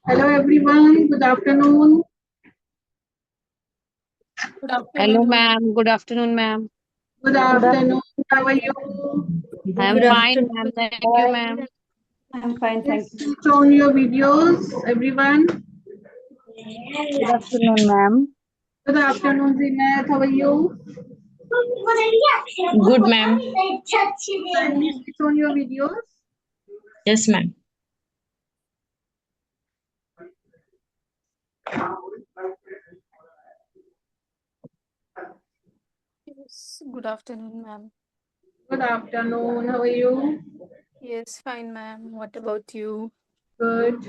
Hello everyone, good afternoon. Good Hello, afternoon. ma'am. Good afternoon, ma'am. Good Good afternoon. afternoon. How are you? I am Good fine, afternoon. ma'am. Thank you, ma'am. I'm fine, Please thank you. switch on your videos, everyone. Good afternoon, ma'am. Good afternoon, Zinat. How are you? Good, ma'am. Kindly switch on your videos. Yes, ma'am. Yes, good afternoon, ma'am. Good afternoon. How are you? Yes, fine, ma'am. What about you? Good.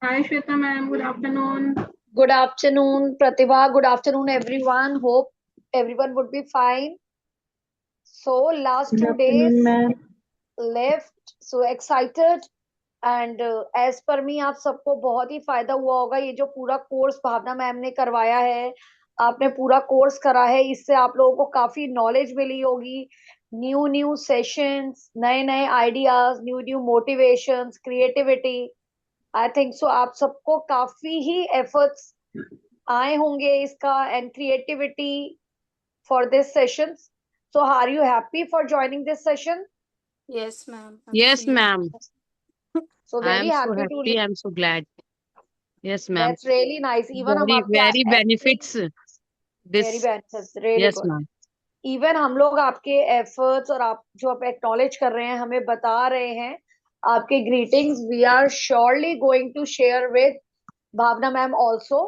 Hi, Shweta ma'am. Good afternoon. Good afternoon, Pratibha. Good afternoon, everyone. Hope everyone would be fine. So, last Good 2 days afternoon, ma'am. left, so excited. And as per me आप सबको बहुत ही फायदा हुआ होगा। ये जो पूरा course भावना ma'am ने करवाया है, आपने पूरा कोर्स करा है, इससे आप लोगों को काफी नॉलेज मिली होगी। न्यू न्यू सेशंस, नए नए ideas, new new motivations, creativity. I think so आप सबको काफी ही एफर्ट्स आए होंगे इसका and creativity for this session. So are you happy for joining this session? Yes, ma'am. Yes, Absolutely. ma'am. So I very am so happy to, happy. I am so glad. Yes, ma'am. That's really nice. Even हम Very, आपके very acting, benefits very this. Benefits, really Yes, good. ma'am. Even हम लोग आपके efforts और आप जो आप acknowledge कर रहे हैं, हमें बता रहे हैं आपके greetings, we are surely going to share with Bhavna ma'am also,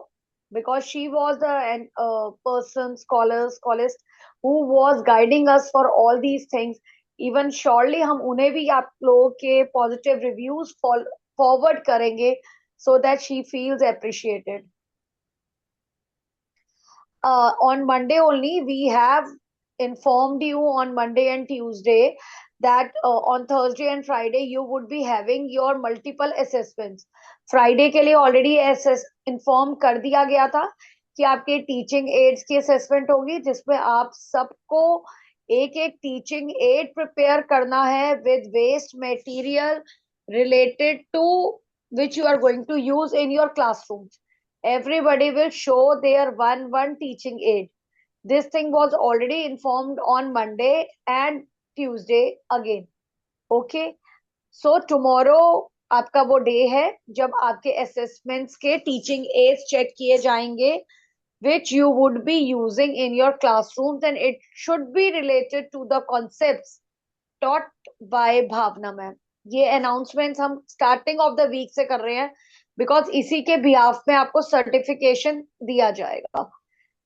because she was the person, scholars who was guiding us for all these things. Even surely हम उन्हें भी आप लोगों के positive reviews forward करेंगे so that she feels appreciated. On Monday only, we have informed you on Monday and Tuesday that on Thursday and Friday you would be having your multiple assessments. Friday के लिए already inform कर दिया गया था कि आपके teaching ads की assessment होगी, जिसमें आप सबको एक एक टीचिंग एड प्रिपेयर करना है with waste material related to which you are going to use in your classrooms. Everybody will show their one teaching aid. This thing was already informed on Monday and Tuesday again. Okay, so tomorrow आपका वो day है जब आपके assessments के teaching ads check किए जाएंगे, which you would be using in your classrooms, and it should be related to the concepts taught by Bhavna ma'am. ये announcements हम स्टार्टिंग ऑफ द वीक से कर रहे हैं बिकॉज इसी के बिहाफ में आपको सर्टिफिकेशन दिया जाएगा।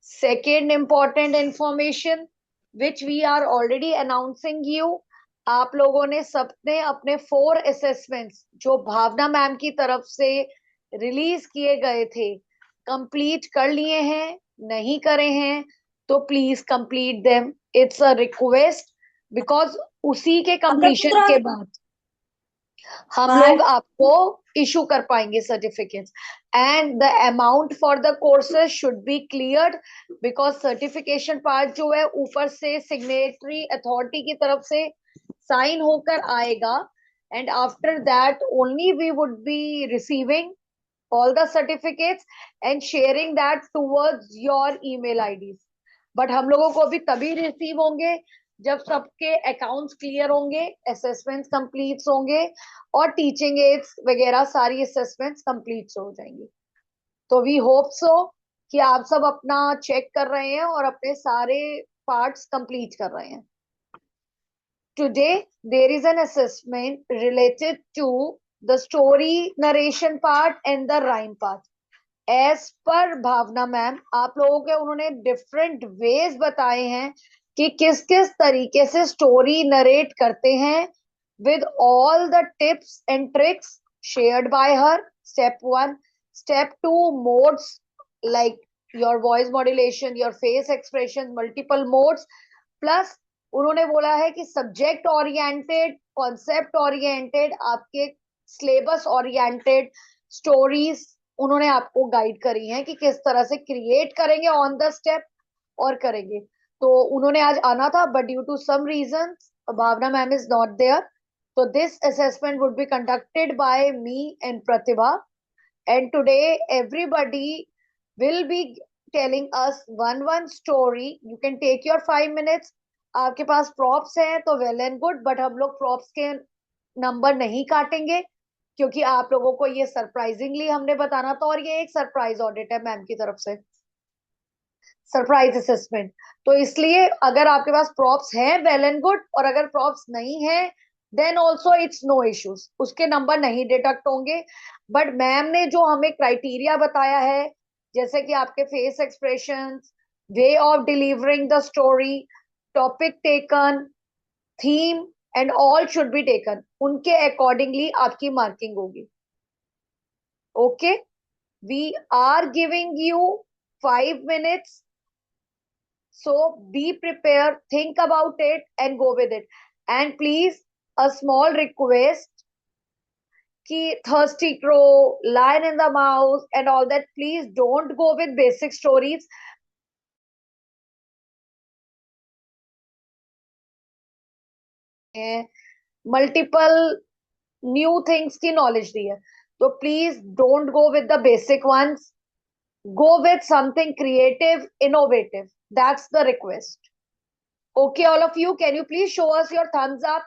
Second important information which we are already announcing you, आप लोगों ने सबने अपने 4 असेसमेंट्स जो भावना मैम की तरफ से रिलीज किए गए थे कंप्लीट कर लिए हैं? नहीं करे हैं तो please complete them, it's a request, because उसी के कंप्लीशन के बाद हम लोग आपको इशू कर पाएंगे certificates. And the amount for the courses should be cleared because certification part जो है ऊपर से सिग्नेटरी अथॉरिटी की तरफ से साइन होकर आएगा, and after that only we would be receiving all the certificates and sharing that towards your email IDs. But हम लोगों को भी तभी रिसीव होंगे जब सबके अकाउंट्स क्लियर होंगे, असेसमेंट्स कंप्लीट होंगे और टीचिंग एड्स वगैरह सारी असेसमेंट्स कंप्लीट हो जाएंगी। तो वी होप सो कि आप सब अपना चेक कर रहे हैं और अपने सारे पार्ट्स कंप्लीट कर रहे हैं। Today, there is an assessment related to the story narration part and the rhyme part. As per Bhavna ma'am, आप लोगों के उन्होंने डिफरेंट वेज बताए हैं कि किस किस तरीके से स्टोरी नरेट करते हैं with all the tips and tricks shared by her. Step 1, step 2, modes like your voice modulation, your face expression, multiple modes, plus उन्होंने बोला है कि सब्जेक्ट ओरिएंटेड, कॉन्सेप्ट ओरिएंटेड, आपके सिलेबस ओरिएंटेड स्टोरीज उन्होंने आपको guide करी हैं कि किस तरह से क्रिएट करेंगे ऑन द स्टेप और करेंगे। तो उन्होंने आज आना था but due to some reason Bhavna ma'am is not there. So this assessment would be conducted by me and Pratibha. And today everybody will be telling us one story. You can take your 5 minutes. आपके पास props हैं तो well and good, but हम लोग props के number नहीं काटेंगे क्योंकि आप लोगों को ये सरप्राइजिंगली हमने बताना था, और ये एक सरप्राइज ऑडिट है मैम की तरफ से, सरप्राइज असेसमेंट। तो इसलिए अगर आपके पास प्रॉप्स हैं वेल एंड गुड, और अगर प्रॉप्स नहीं है then also it's no issues, उसके नंबर नहीं डिडक्ट होंगे। बट मैम ने जो हमें क्राइटेरिया बताया है, जैसे कि आपके face expressions, way of delivering the story, topic taken, theme and all should be taken, उनके अकॉर्डिंगली आपकी मार्किंग होगी। Okay, we are giving you 5 minutes. So be prepared, think about it and go with it. And please, a small request, ki Thirsty Crow, Lion and the Mouse and all that, please don't go with basic stories. Multiple new things की knowledge दी है, तो please don't go with the basic ones. Go with something creative, innovative. That's the request. Okay, all of you, can you please show us your thumbs up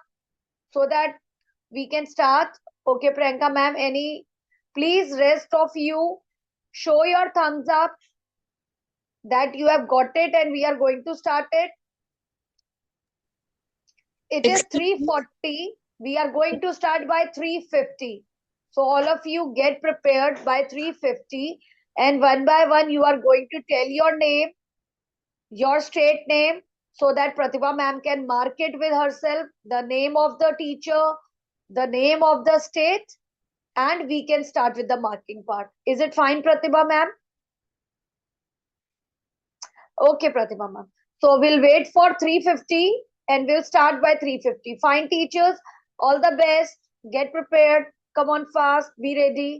so that we can start? Okay, Priyanka ma'am, please rest of you show your thumbs up that you have got it and we are going to start it. It is 3:40. We are going to start by 3:50. So all of you get prepared by 3:50, and one by one you are going to tell your name, your state name, so that Pratibha ma'am can mark it with herself, the name of the teacher, the name of the state, and we can start with the marking part. Is it fine, Pratibha ma'am? Okay, Pratibha ma'am. So we'll wait for 3:50 and we'll start by 3:50. Fine, teachers. All the best. Get prepared. Come on fast. Be ready.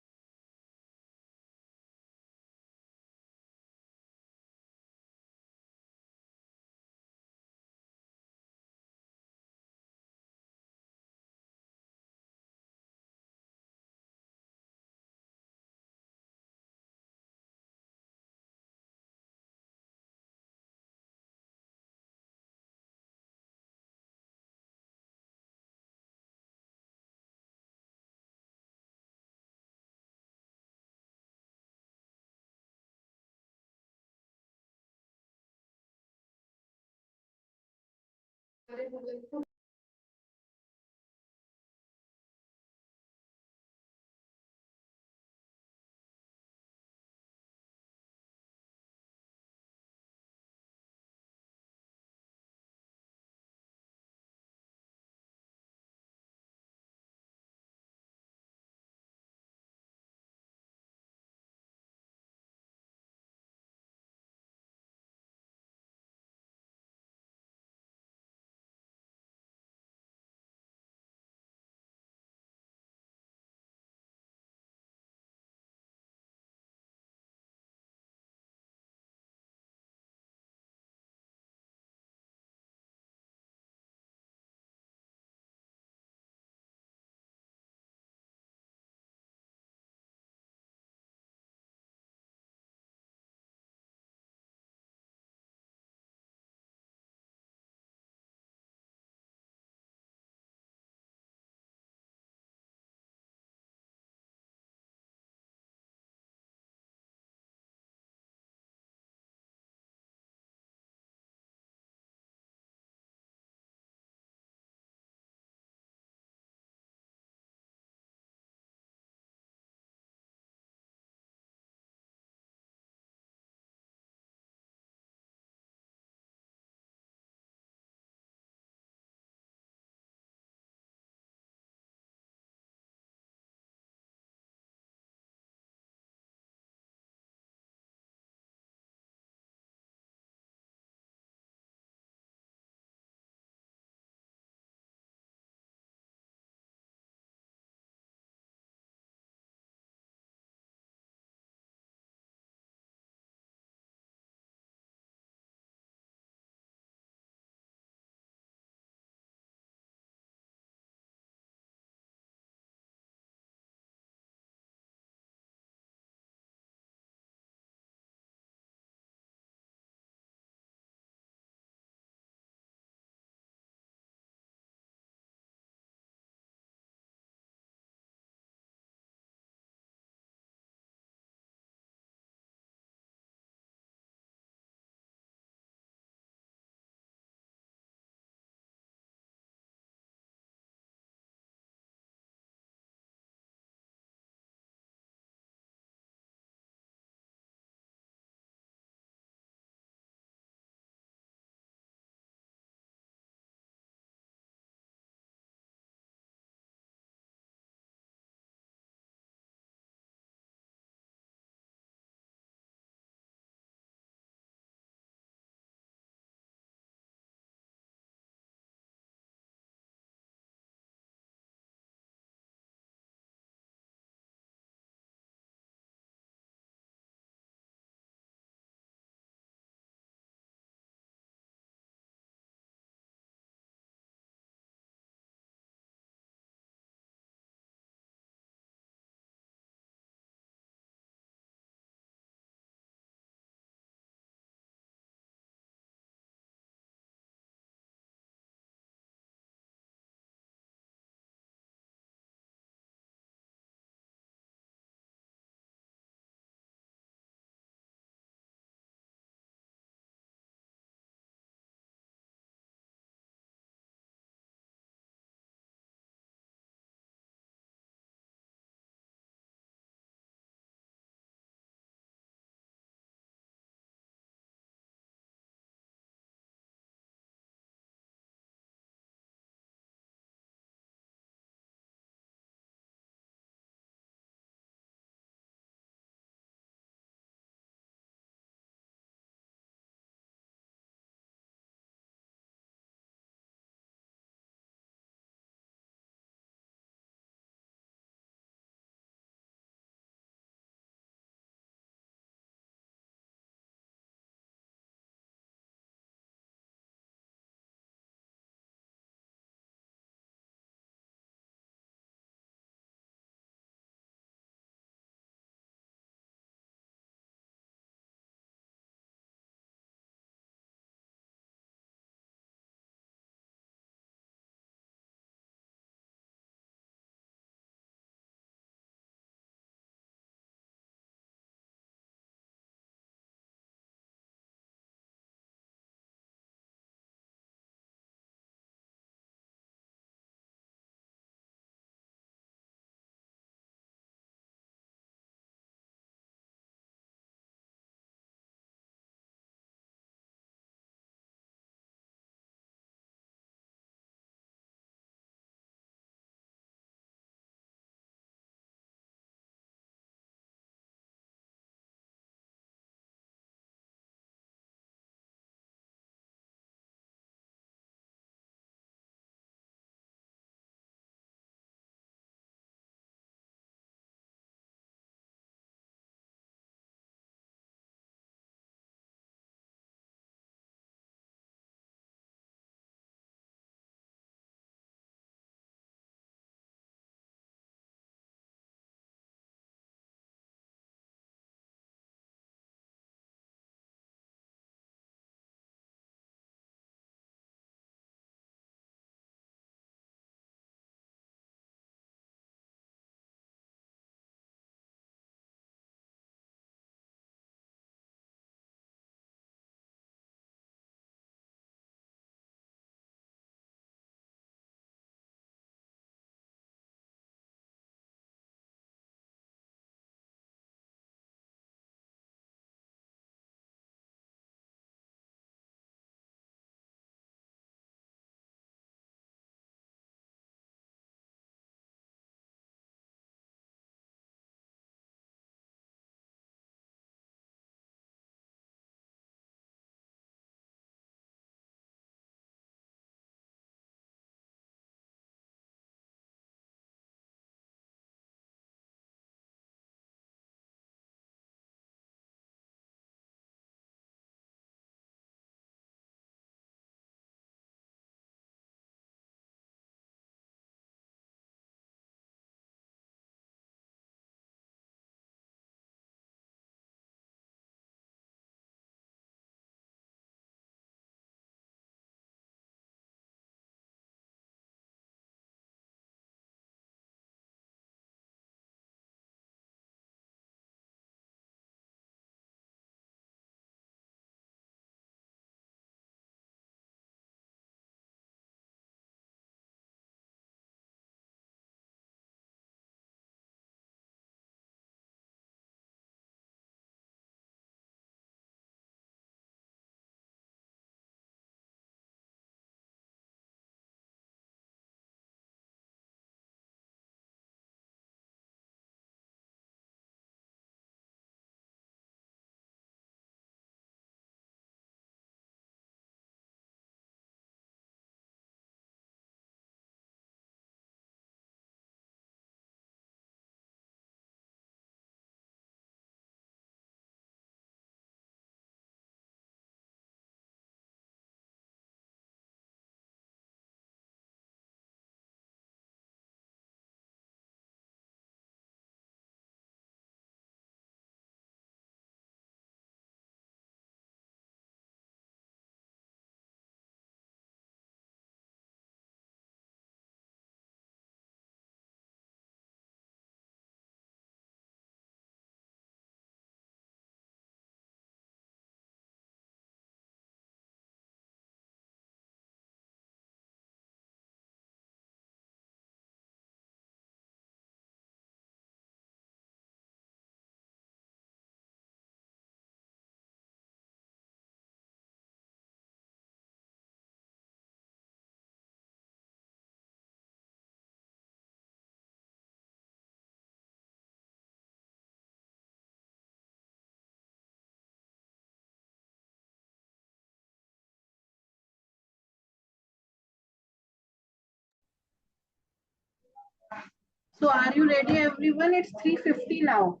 So are you ready, everyone? It's 3:50 now.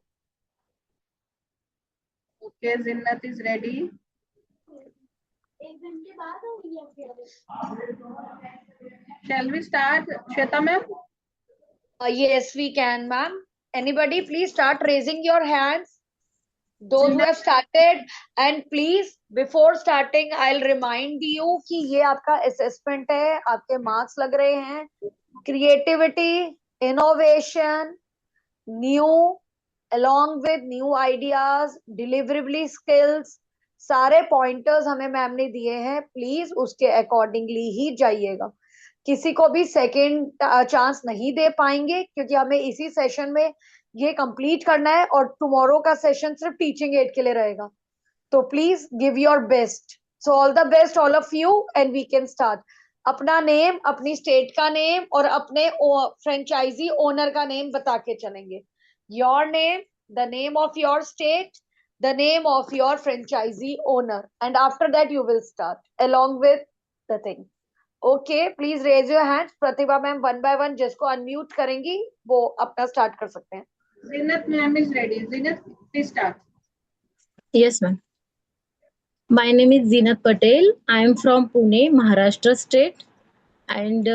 Okay, Zinnat is ready. Shall we start, Shweta ma'am? Yes, we can, ma'am. Anybody, please start raising your hands. Those who have started, and please before starting I'll remind you कि ये आपका assessment है, आपके marks लग रहे हैं. Creativity, innovation, new, along with new ideas, deliverability skills, सारे pointers हमें मैम ने दिए हैं. प्लीज उसके अकॉर्डिंगली ही जाइएगा. किसी को भी सेकेंड चांस नहीं दे पाएंगे क्योंकि हमें इसी सेशन में ये कंप्लीट करना है और टुमारो का सेशन सिर्फ टीचिंग एड के लिए रहेगा. तो please give your best. So all the best all of you and we can start. अपना नेम, अपनी स्टेट का नेम और अपने फ्रेंचाइजी ओनर का नेम बता के चलेंगे. Your name, the name of your state, the name of your franchisee owner, and after that you will start along with the thing. Okay, please raise your hand. Pratibha ma'am one by one जिसको unmute करेंगी वो अपना start कर सकते हैं. Zinnat ma'am is ready. Zinnat, please start. Yes, ma'am. My name is Zeenat Patel. I am from Pune, Maharashtra state. And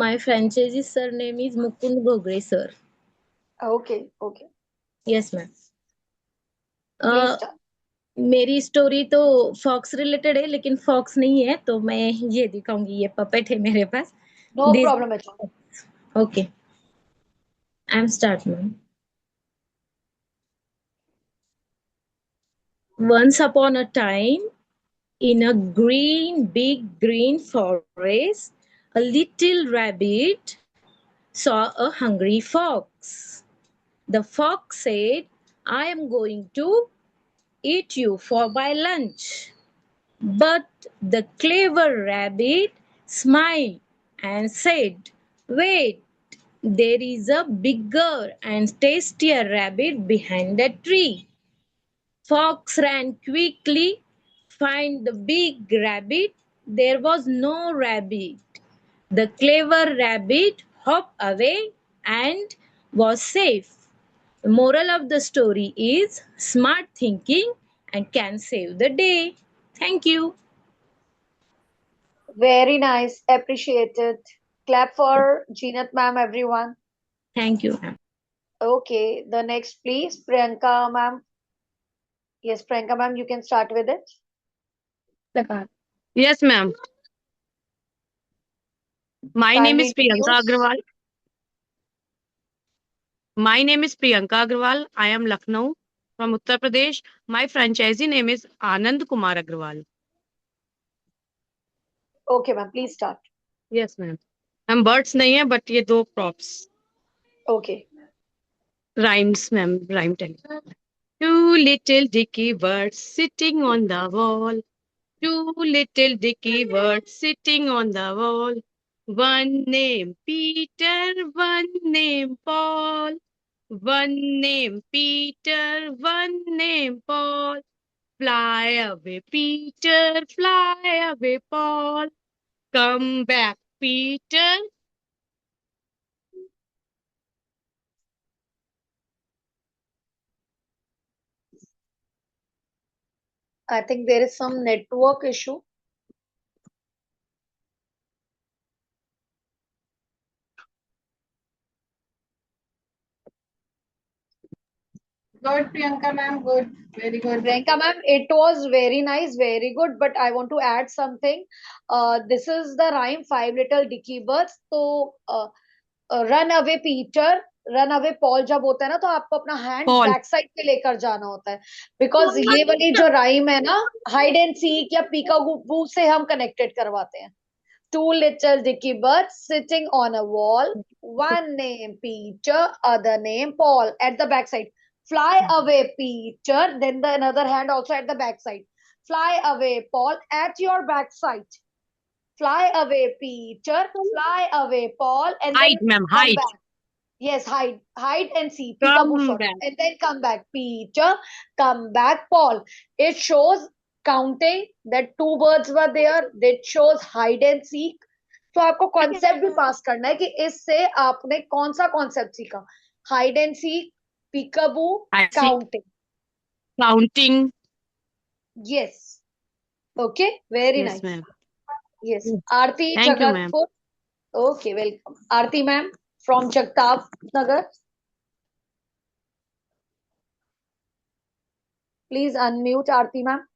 my franchisee surname is Mukund Gogre, sir. Okay okay, Yes, ma'am. Please start. मेरी story तो fox related है लेकिन fox नहीं है तो मैं ये दिखाऊंगी. ये पपेट है मेरे पास. No This- problem at all. Okay. I'm start, ma'am. Once upon a time, in a big green forest, a little rabbit saw a hungry fox. The fox said, I am going to eat you for my lunch. But the clever rabbit smiled and said, wait, there is a bigger and tastier rabbit behind the tree. Fox ran quickly, find the big rabbit. There was no rabbit. The clever rabbit hopped away and was safe. The moral of the story is smart thinking and can save the day. Thank you. Very nice, appreciated. Clap for Jeenat ma'am, everyone. Thank you, ma'am. Okay, the next please, Priyanka ma'am. Yes, Priyanka ma'am, you can start with it. Yes, ma'am. My name is Kindly Priyanka introduce. Agrawal. My name is Priyanka Agrawal. I am Lucknow from Uttar Pradesh. My franchisee name is Anand Kumar Agrawal. Okay ma'am, please start. Yes, ma'am. हम birds नहीं है but ये दो props Okay. Rhymes ma'am rhyme time. Two little dicky birds sitting on the wall. Two little dicky birds sitting on the wall. One named Peter, one named Paul. One named Peter, one named Paul. Fly away, Peter, fly away, Paul. Come back, Peter. I think there is some network issue. Good, Priyanka ma'am. Good. Very good. Priyanka ma'am, it was very nice, very good, but I want to add something. This is the rhyme, Five Little Dicky Birds. So, run away Peter, run away Paul जब होता है ना तो आपको अपना hand Paul. Back side पे लेकर जाना होता है. बिकॉज ये वाली जो राइम है ना, हाइड एंड सीक या पीकाबू से हम कनेक्टेड करवाते हैं. Two little dicky birds sitting on a wall, one named Peter, other named Paul. At the back side, fly away Peter, then the another hand also at the back side. Fly away Paul at your back side. Fly away Peter, fly away Paul, and Hide, then ma'am, come hide. back. Yes, hide and see. Come Peekaboo, sorry. back. And then come back. Peter, come back, Paul. It shows counting that two birds were there. That shows hide and seek. तो आपको concept भी पास करना है कि इससे आपने कौन सा कॉन्सेप्ट सीखा. Hide and seek, peekaboo, I see counting. counting. Yes. Okay, very Yes, nice. ma'am. Yes. Yes. Aarti Thank you, ma'am. Jagatpur. Okay, welcome. Aarti ma'am from Jagtap Nagar. Please unmute Aarti ma'am.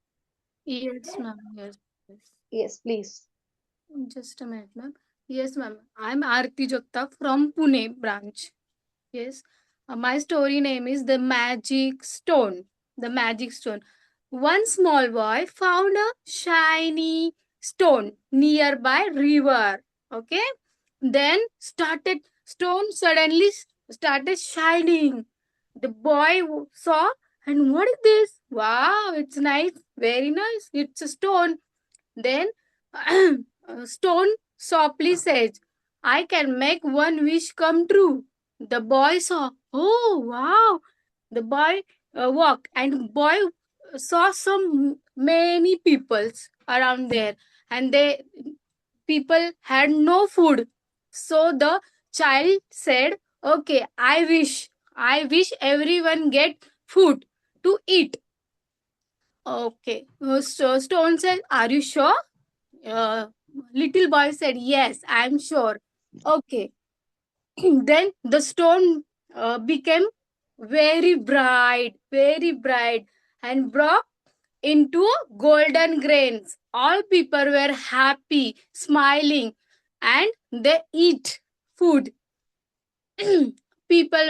Yes, ma'am. Yes. Yes, please. Just a minute, ma'am. Yes, ma'am. I'm Aarti Jagtap from Pune branch. Yes. My story name is The Magic Stone. The Magic Stone. One small boy found a shiny stone nearby river. Okay. Then stone suddenly started shining. The boy saw, and what is this? Wow, it's nice. Very nice. It's a stone. Then stone softly says, I can make one wish come true. The boy saw, oh wow. The boy walked, and boy saw many peoples around there, and people had no food. So the child said, okay, I wish everyone get food to eat. Okay. So Stone said, are you sure? uh, Little boy said, yes, I'm sure. Okay. Then the stone became very bright, and broke into golden grains. All people were happy, smiling, and they eat food. People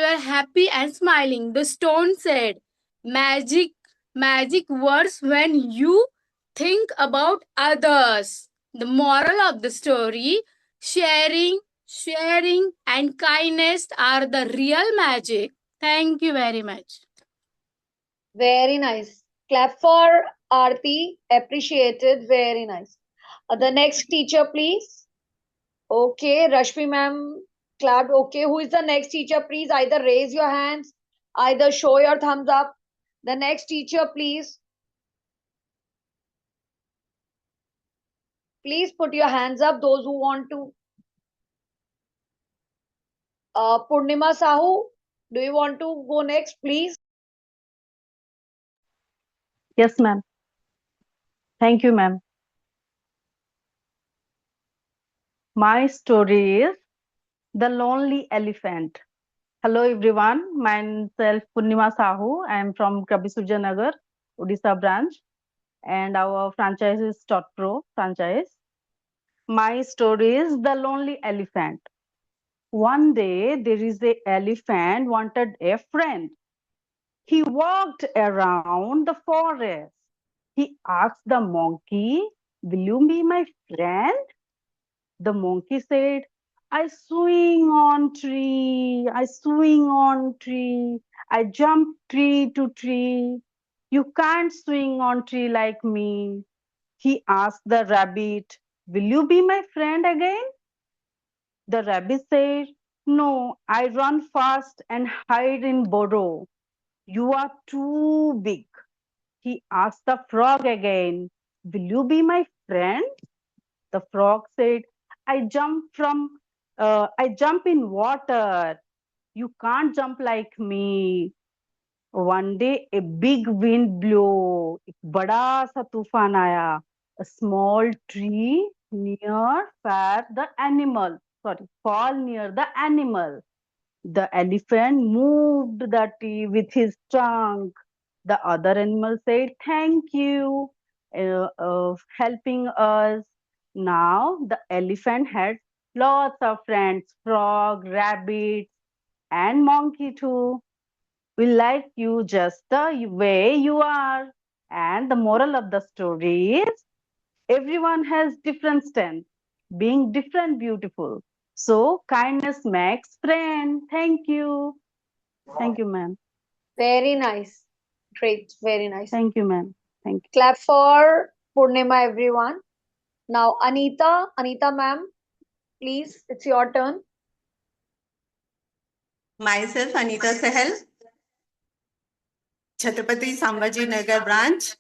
were happy and smiling. The stone said, magic, magic words when you think about others. The moral of the story, sharing, and kindness are the real magic. Thank you very much. Very nice. Clap for Aarti. Appreciated. Very nice. The next teacher, please. Okay, Rashmi ma'am clapped. Okay, who is the next teacher? Please either raise your hands, either show your thumbs up. The next teacher, please. Please put your hands up, those who want to. Purnima Sahu, do you want to go next, please? Yes, ma'am. Thank you, ma'am. My story is The Lonely Elephant. Hello, everyone. Myself, Purnima Sahu. I am from Kabi Surjanagar, Odisha branch, and our franchise is Pro franchise. My story is The Lonely Elephant. One day, there is an elephant wanted a friend. He walked around the forest. He asked the monkey, will you be my friend? The monkey said, I swing on tree, I swing on tree, I jump tree to tree. You can't swing on tree like me. He asked the rabbit, will you be my friend again? The rabbit said, no, I run fast and hide in burrow. You are too big. He asked the frog again, will you be my friend? The frog said, I jump in water. You can't jump like me. One day a big wind blew. एक बड़ा सा तूफान आया. A small tree fall near the animal. The elephant moved the tree with his trunk. The other animal said, thank you, helping us. Now the elephant had lots of friends, frog, rabbits, and monkey too. We like you just the way you are. And the moral of the story is everyone has different strengths, being different beautiful. So kindness makes friend. Thank you. Thank you, ma'am. Very nice. Great. Very nice. Thank you, ma'am. Thank you. Clap for Purnima, everyone. Now, Anita ma'am, please, it's your turn. Myself, Anita Sahel, Chhatrapati Sambhaji Nagar branch,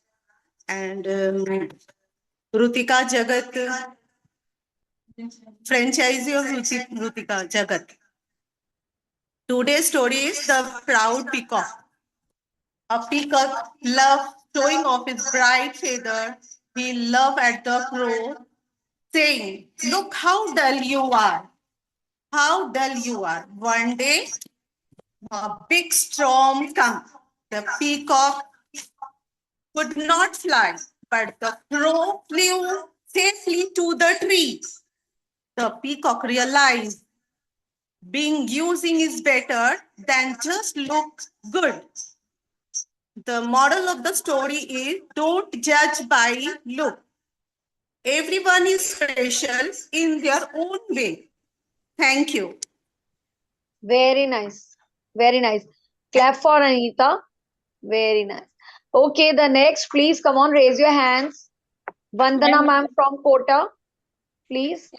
and Rutika Jagat franchisee of Rutika Jagat. Today's story is The Proud Peacock. A peacock loved showing off his bright feather. He loved at the crow, saying, "Look how dull you are. How dull you are." One day, a big storm came. The peacock could not fly, but the crow flew safely to the tree. The peacock realized being using is better than just look good. The moral of the story is don't judge by look. Everyone is special in their own way. Thank you. Very nice. Very nice. Clap for Anita. Very nice. Okay, the next, please come on, raise your hands. Vandana ma'am from Kota, please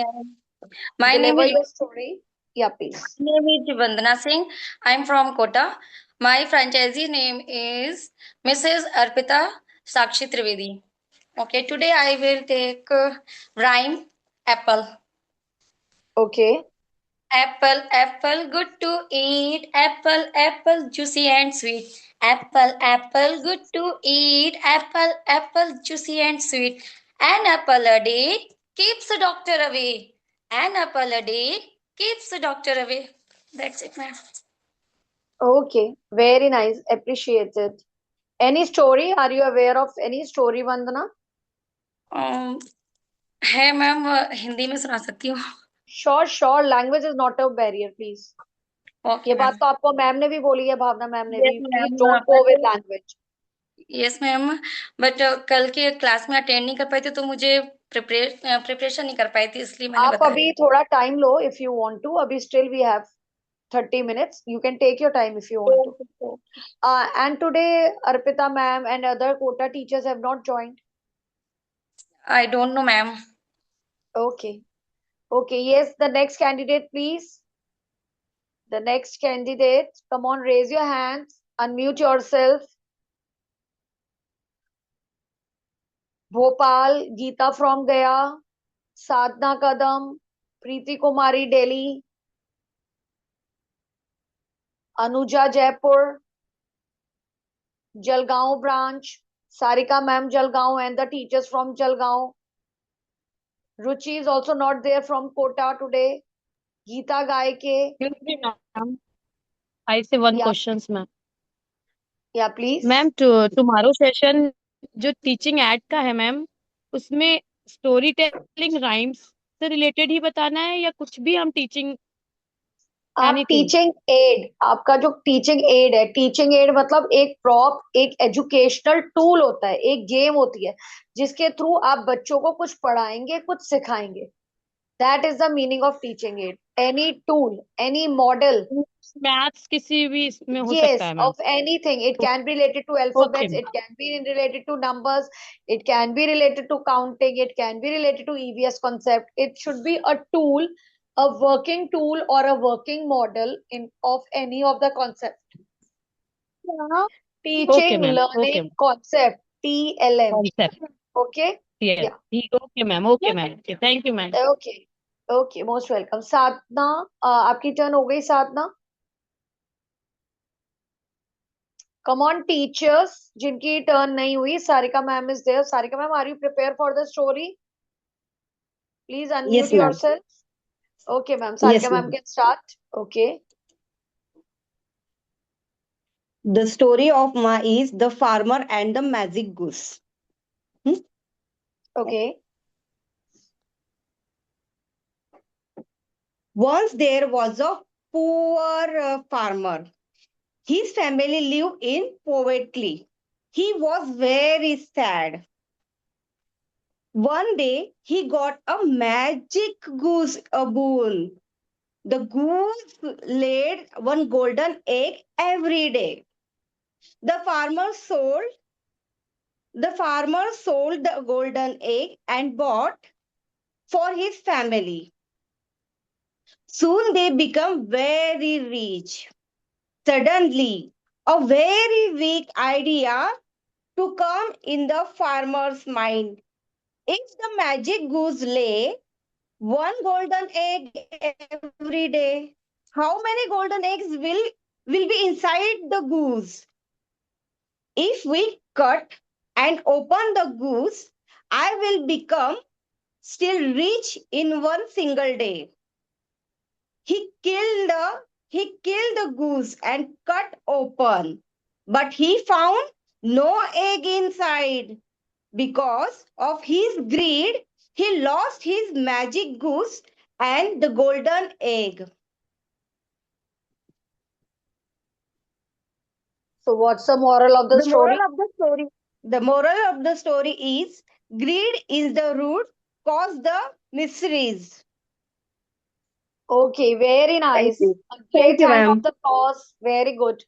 My name deliver is your story. Yeah, please. Vandana Singh. I'm from Kota. My franchisee name is Mrs. Arpita Sakshi Trivedi. Okay, today I will take rhyme apple. Okay. Apple, apple, good to eat. Apple, apple, juicy and sweet. Apple, apple, good to eat. Apple, apple, juicy and sweet. An apple a day keeps the doctor away. An apple a day keeps the doctor away. That's it, ma'am. Okay. Very nice. Appreciated. Any story? Are you aware of any story, Vandana? है ma'am Hindi में सुना सकती हूँ Sure, sure. Language is not a barrier, please. Okay ये बात ma'am तो आपको ma'am ने भी बोली है, भावना मैम ने भी. Yes Please ma'am don't go with language. Yes ma'am but कल के क्लास में अटेंड नहीं कर पाई थी तो मुझे प्रिपरेशन नहीं कर पाई थी इसलिए मैंने आप बताया अभी थोड़ा time low if you want to. अभी still we have 30 minutes. You can take your time if you want to. And today, Arpita ma'am and other Kota teachers have not joined. I don't know ma'am Okay. Okay. Yes, the next candidate, please. The next candidate. Come on, raise your hands. Unmute yourself. Bhopal, Geeta from Gaya, Sadhna Kadam, Preeti Kumari Delhi, Anuja Jaipur, Jalgaon branch, Sarika ma'am Jalgaon and the teachers from Jalgaon. Ruchi is also not there from Kota today. Geeta Gaike. Excuse me, ma'am. I say one Yeah. questions, ma'am. Yeah, please. Ma'am tomorrow session जो teaching add का है ma'am उसमें story telling rhymes से related ही बताना है या कुछ भी हम टीचिंग आप anything? टीचिंग एड, आपका जो टीचिंग एड है, टीचिंग एड मतलब एक प्रॉप, एक एजुकेशनल टूल होता है, एक गेम होती है जिसके थ्रू आप बच्चों को कुछ पढ़ाएंगे, कुछ सिखाएंगे. That is the meaning of teaching add. Any tool, any model. Maths किसी भी इसमें हो Yes, सकता है ma'am. of anything. It can be related to alphabets, ma'am. it can be related to numbers, it can be related to counting, it can be related to EVS concept. It should be a tool, a working tool or a working model in of any of the concept. Teaching, ma'am. learning, Okay. concept, TLM. Concept. Okay? Yes. Yeah. Okay, ma'am. Okay, ma'am. Okay. Thank you, ma'am. Okay. Okay, most welcome. साधना, आपकी turn हो गई साधना. Come on, teachers, जिनकी turn नहीं हुई. Sarika ma'am is there. Sarika ma'am, are you prepared for the story? Please unmute Yes, ma'am. yourself. Okay, ma'am. Sarika Yes, ma'am ma'am. can start. Okay. The story of Ma is The Farmer and the Magic Goose. Okay. Once there was a poor farmer. His family lived in poverty. He was very sad. One day, he got a magic goose, a boon. The goose laid one golden egg every day. The farmer sold the golden egg and bought for his family. Soon they become very rich. Suddenly, a very weak idea to come in the farmer's mind. If the magic goose lay one golden egg every day. How many golden eggs will be inside the goose? If we cut and open the goose, I will become still rich in one single day. He killed the goose and cut open, but he found no egg inside. Because of his greed, he lost his magic goose and the golden egg. So what's the moral of the The story? moral of the story is greed is the root cause the miseries. Okay, very nice. you. A great Thank you, hand of ma'am. the applause. Very good.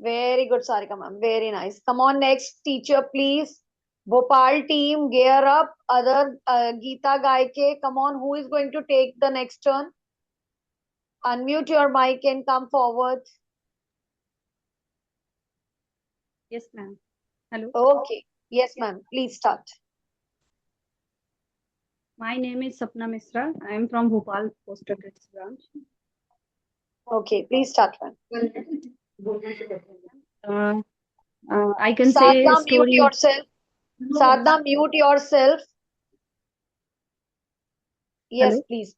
Very good, Sarika ma'am. Very nice. Come on, next teacher, please. Bhopal team, gear up. Other Geeta Gaike, come on. Who is going to take the next turn? Unmute your mic and come forward. Yes, ma'am. Hello. Okay. Yes, ma'am. Please start. My name is Sapna Misra. I am from Bhopal Postgraduate branch. Okay, please start, ma'am. I can say Sadhna, mute story. yourself. Sadhna, mute yourself. Yes, Hello. please.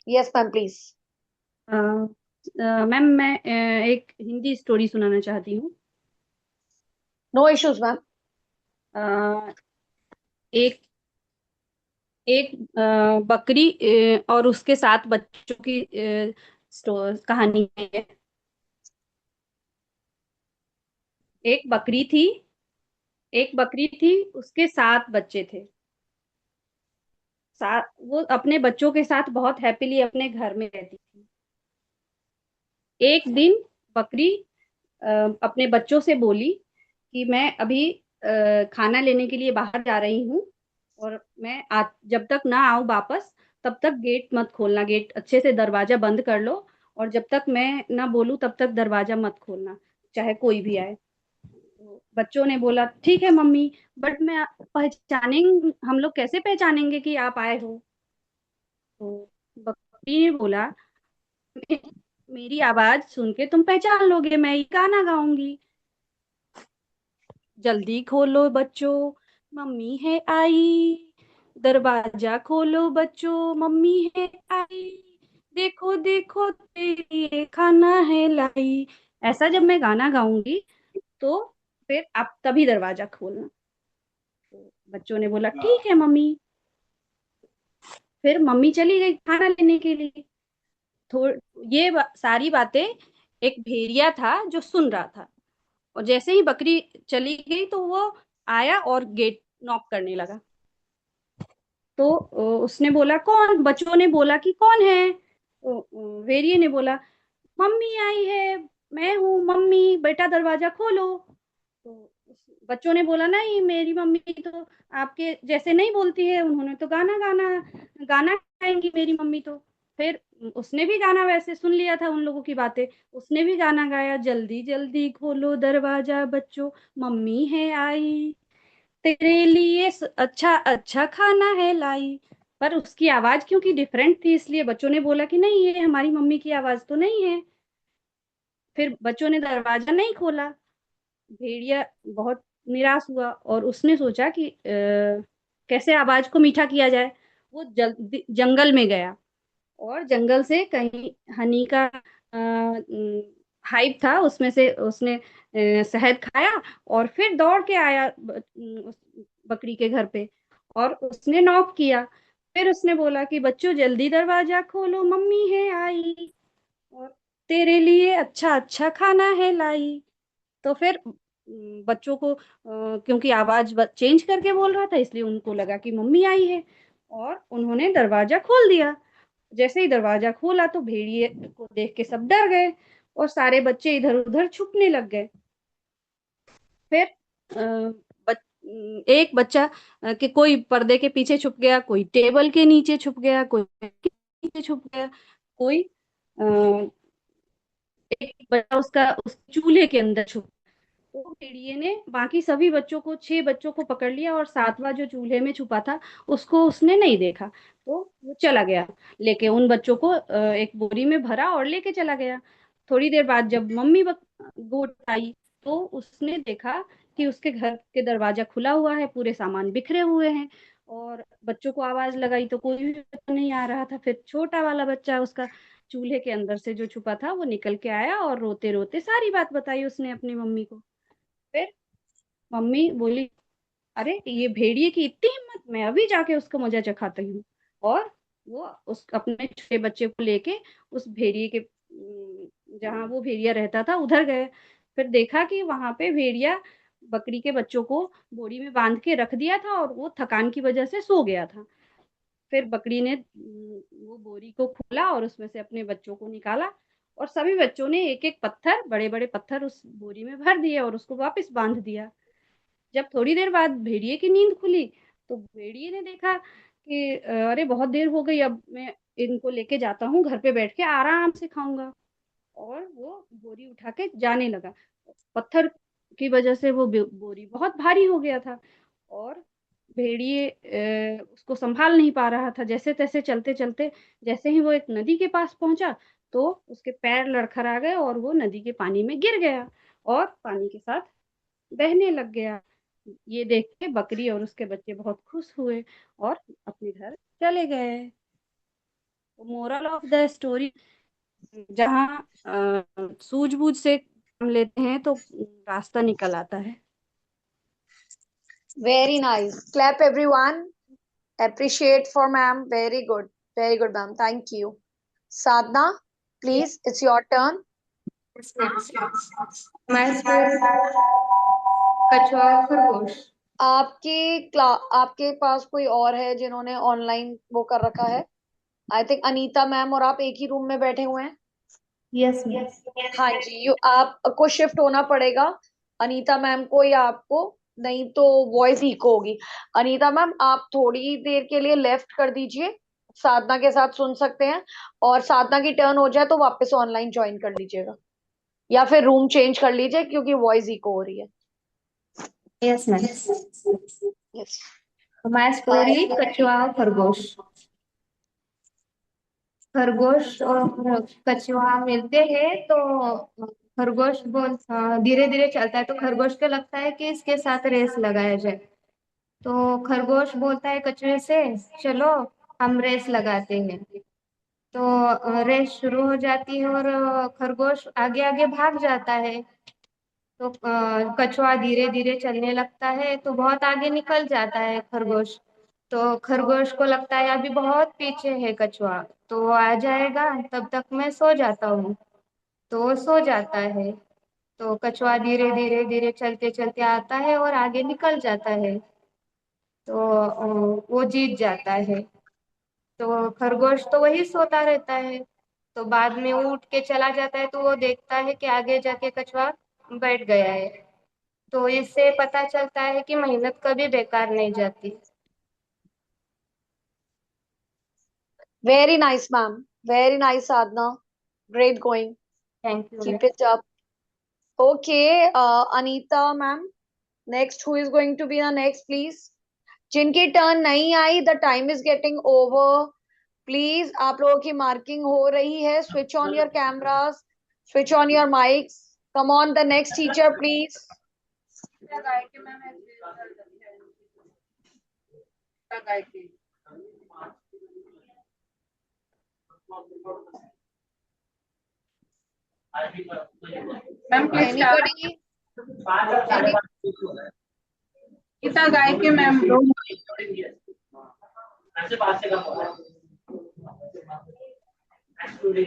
Yes, ma'am, please. Ma'am मैं एक Hindi story सुनाना चाहती हूँ. No issues, ma'am. एक बकरी और उसके 7 बच्चों की कहानी है. एक बकरी थी, उसके 7 बच्चे थे. वो अपने बच्चों के साथ बहुत हैप्पीली अपने घर में रहती थी. एक दिन बकरी अपने बच्चों से बोली कि मैं अभी खाना लेने के लिए बाहर जा रही हूँ और मैं जब तक ना आऊं वापस तब तक गेट मत खोलना. गेट अच्छे से दरवाजा बंद कर लो और जब तक मैं ना बोलूं तब तक दरवाजा मत खोलना, चाहे कोई भी आए. तो बच्चों ने बोला ठीक है मम्मी, बट मैं हम लोग कैसे पहचानेंगे कि आप आए हो. तो बकरी ने बोला मेरी आवाज सुन के तुम पहचान लोगे, मैं ये गाना गाऊंगी. जल्दी खोलो बच्चों, मम्मी है आई. दरवाजा खोलो बच्चों, मम्मी है आई. देखो देखो तेरे लिए खाना है लाई. ऐसा जब मैं गाना गाऊंगी तो फिर आप तभी दरवाजा खोलना. तो बच्चों ने बोला ठीक है मम्मी. फिर मम्मी चली गई खाना लेने के लिए. ये सारी बातें एक भेड़िया था जो सुन रहा था. और जैसे ही बकरी चली गई तो वो आया और गेट नॉक करने लगा. तो उसने बोला कौन. बच्चों ने बोला कि कौन है. तो भेड़िए ने बोला मम्मी आई है, मैं हूँ मम्मी, बेटा दरवाजा खोलो. तो बच्चों ने बोला नहीं, मेरी मम्मी तो आपके जैसे नहीं बोलती है, उन्होंने तो गाना गाएंगी मेरी मम्मी. तो फिर उसने भी गाना वैसे सुन लिया था उन लोगों की बातें. उसने भी गाना गाया जल्दी जल्दी खोलो दरवाजा बच्चों, मम्मी है आई. तेरे लिए अच्छा अच्छा खाना है लाई. पर उसकी आवाज क्योंकि डिफरेंट थी इसलिए बच्चों ने बोला कि नहीं, ये हमारी मम्मी की आवाज तो नहीं है. फिर बच्चों ने दरवाजा नहीं खोला. भेड़िया बहुत निराश हुआ और उसने सोचा कि कैसे आवाज को मीठा किया जाए. वो जंगल में गया और जंगल से कहीं हनी का हाइव था, उसमें से उसने शहद खाया और फिर दौड़ के आया उस बकरी के घर पे और उसने नॉक किया. फिर उसने बोला कि बच्चों जल्दी दरवाजा खोलो, मम्मी है आई और तेरे लिए अच्छा अच्छा खाना है लाई. तो फिर बच्चों को क्योंकि आवाज चेंज करके बोल रहा था इसलिए उनको लगा कि मम्मी आई है और उन्होंने दरवाजा खोल दिया. जैसे ही दरवाजा खोला तो भेड़िए को देख के सब डर गए और सारे बच्चे इधर उधर छुपने लग गए. फिर एक बच्चा कि कोई पर्दे के पीछे छुप गया, कोई टेबल के नीचे छुप गया, कोई के नीचे छुप गया, कोई एक बच्चा उसके चूल्हे के अंदर छुप. तो भेड़िए ने बाकी सभी बच्चों को 6 बच्चों को पकड़ लिया और 7वां जो चूल्हे में छुपा था उसको उसने नहीं देखा, तो वो चला गया लेके उन बच्चों को एक बोरी में भरा और लेके चला गया। थोड़ी देर बाद जब मम्मी गोट आई तो उसने देखा कि उसके घर के दरवाजा खुला हुआ है, पूरे सामान बिखरे हुए हैं, और बच्चों को आवाज लगाई तो कोई भी बच्चा नहीं आ रहा था। फिर छोटा वाला बच्चा उसका चूल्हे के अंदर से जो छुपा था वो निकल के आया और रोते रोते सारी बात बताई उसने अपनी मम्मी को। फिर मम्मी बोली, अरे ये भेड़िए की इतनी हिम्मत, मैं अभी जाके उसका मजा चखाती हूँ। और वो उस अपने छोटे बच्चे को लेके उस भेड़िए के जहाँ वो भेड़िया रहता था उधर गए। फिर देखा कि वहां पे भेड़िया बकरी के बच्चों को बोरी में बांध के रख दिया था और वो थकान की वजह से सो गया था। फिर बकरी ने वो बोरी को खोला और उसमें से अपने बच्चों को निकाला, और सभी बच्चों ने एक एक पत्थर, बड़े बड़े पत्थर उस बोरी में भर दिए और उसको वापस बांध दिया। जब थोड़ी देर बाद भेड़िए की नींद खुली तो भेड़िए ने देखा कि अरे बहुत देर हो गई, अब मैं इनको लेके जाता हूँ, घर पे बैठ के आराम से खाऊंगा। और वो बोरी उठा के जाने लगा। पत्थर की वजह से वो बोरी बहुत भारी हो गया था और भेड़िए उसको संभाल नहीं पा रहा था। जैसे तैसे चलते चलते जैसे ही वो एक नदी के पास पहुंचा तो उसके पैर लड़खड़ा गए और वो नदी के पानी में गिर गया और पानी के साथ बहने लग गया। ये देख के बकरी और उसके बच्चे बहुत खुश हुए और अपने घर चले गए। मोरल ऑफ द स्टोरी, जहाँ सूझबूझ से काम लेते हैं तो रास्ता निकल आता है। Very nice. Clap everyone. Appreciate for ma'am. Very good. Very good, ma'am. Thank you. Sadhna, please, it's your turn. My story, कछुआ और खरगोश। आपके पास कोई और है जिन्होंने ऑनलाइन वो कर रखा है? आई थिंक अनीता मैम और आप एक ही रूम में बैठे हुए हैं। यस हाँ जी, आपको शिफ्ट होना पड़ेगा, अनीता मैम को या आपको, नहीं तो वॉइस इको होगी। अनीता मैम आप थोड़ी देर के लिए लेफ्ट कर दीजिए, साधना के साथ सुन सकते हैं, और साधना की टर्न हो जाए तो वापस ऑनलाइन ज्वाइन कर लीजिएगा, या फिर रूम चेंज कर लीजिए क्योंकि वॉइस इको हो रही है। Yes ma'am. यस, हमारी स्टोरी कछुआ और खरगोश। खरगोश और कछुआ मिलते हैं तो खरगोश धीरे धीरे चलता है तो खरगोश को लगता है कि इसके साथ रेस लगाया जाए। तो खरगोश बोलता है कछुए से, चलो हम रेस लगाते हैं। तो रेस शुरू हो जाती है और खरगोश आगे आगे भाग जाता है। तो कछुआ धीरे धीरे चलने लगता है तो बहुत आगे निकल जाता है खरगोश। तो खरगोश को लगता है अभी बहुत पीछे है कछुआ, तो वो आ जाएगा, तब तक मैं सो जाता हूँ। तो वो सो जाता है। तो कछुआ धीरे धीरे धीरे चलते चलते आता है और आगे निकल जाता है। तो वो जीत जाता है। तो खरगोश तो वही सोता रहता है। तो बाद में वो उठ के चला जाता है तो वो देखता है कि आगे जाके कछुआ बैठ गया है। तो इससे पता चलता है कि मेहनत कभी बेकार नहीं जाती। very nice ma'am, very nice Sadhna, great going, thank you. keep it up. Okay, Anita ma'am, next, who is going to be the next please? जिनकी टर्न नहीं आई, the time is getting over, please आप लोगों की marking हो रही है, switch on your cameras, switch on your mics, come on the next teacher please. Ma'am please anybody? Geeta Gayke ma'am.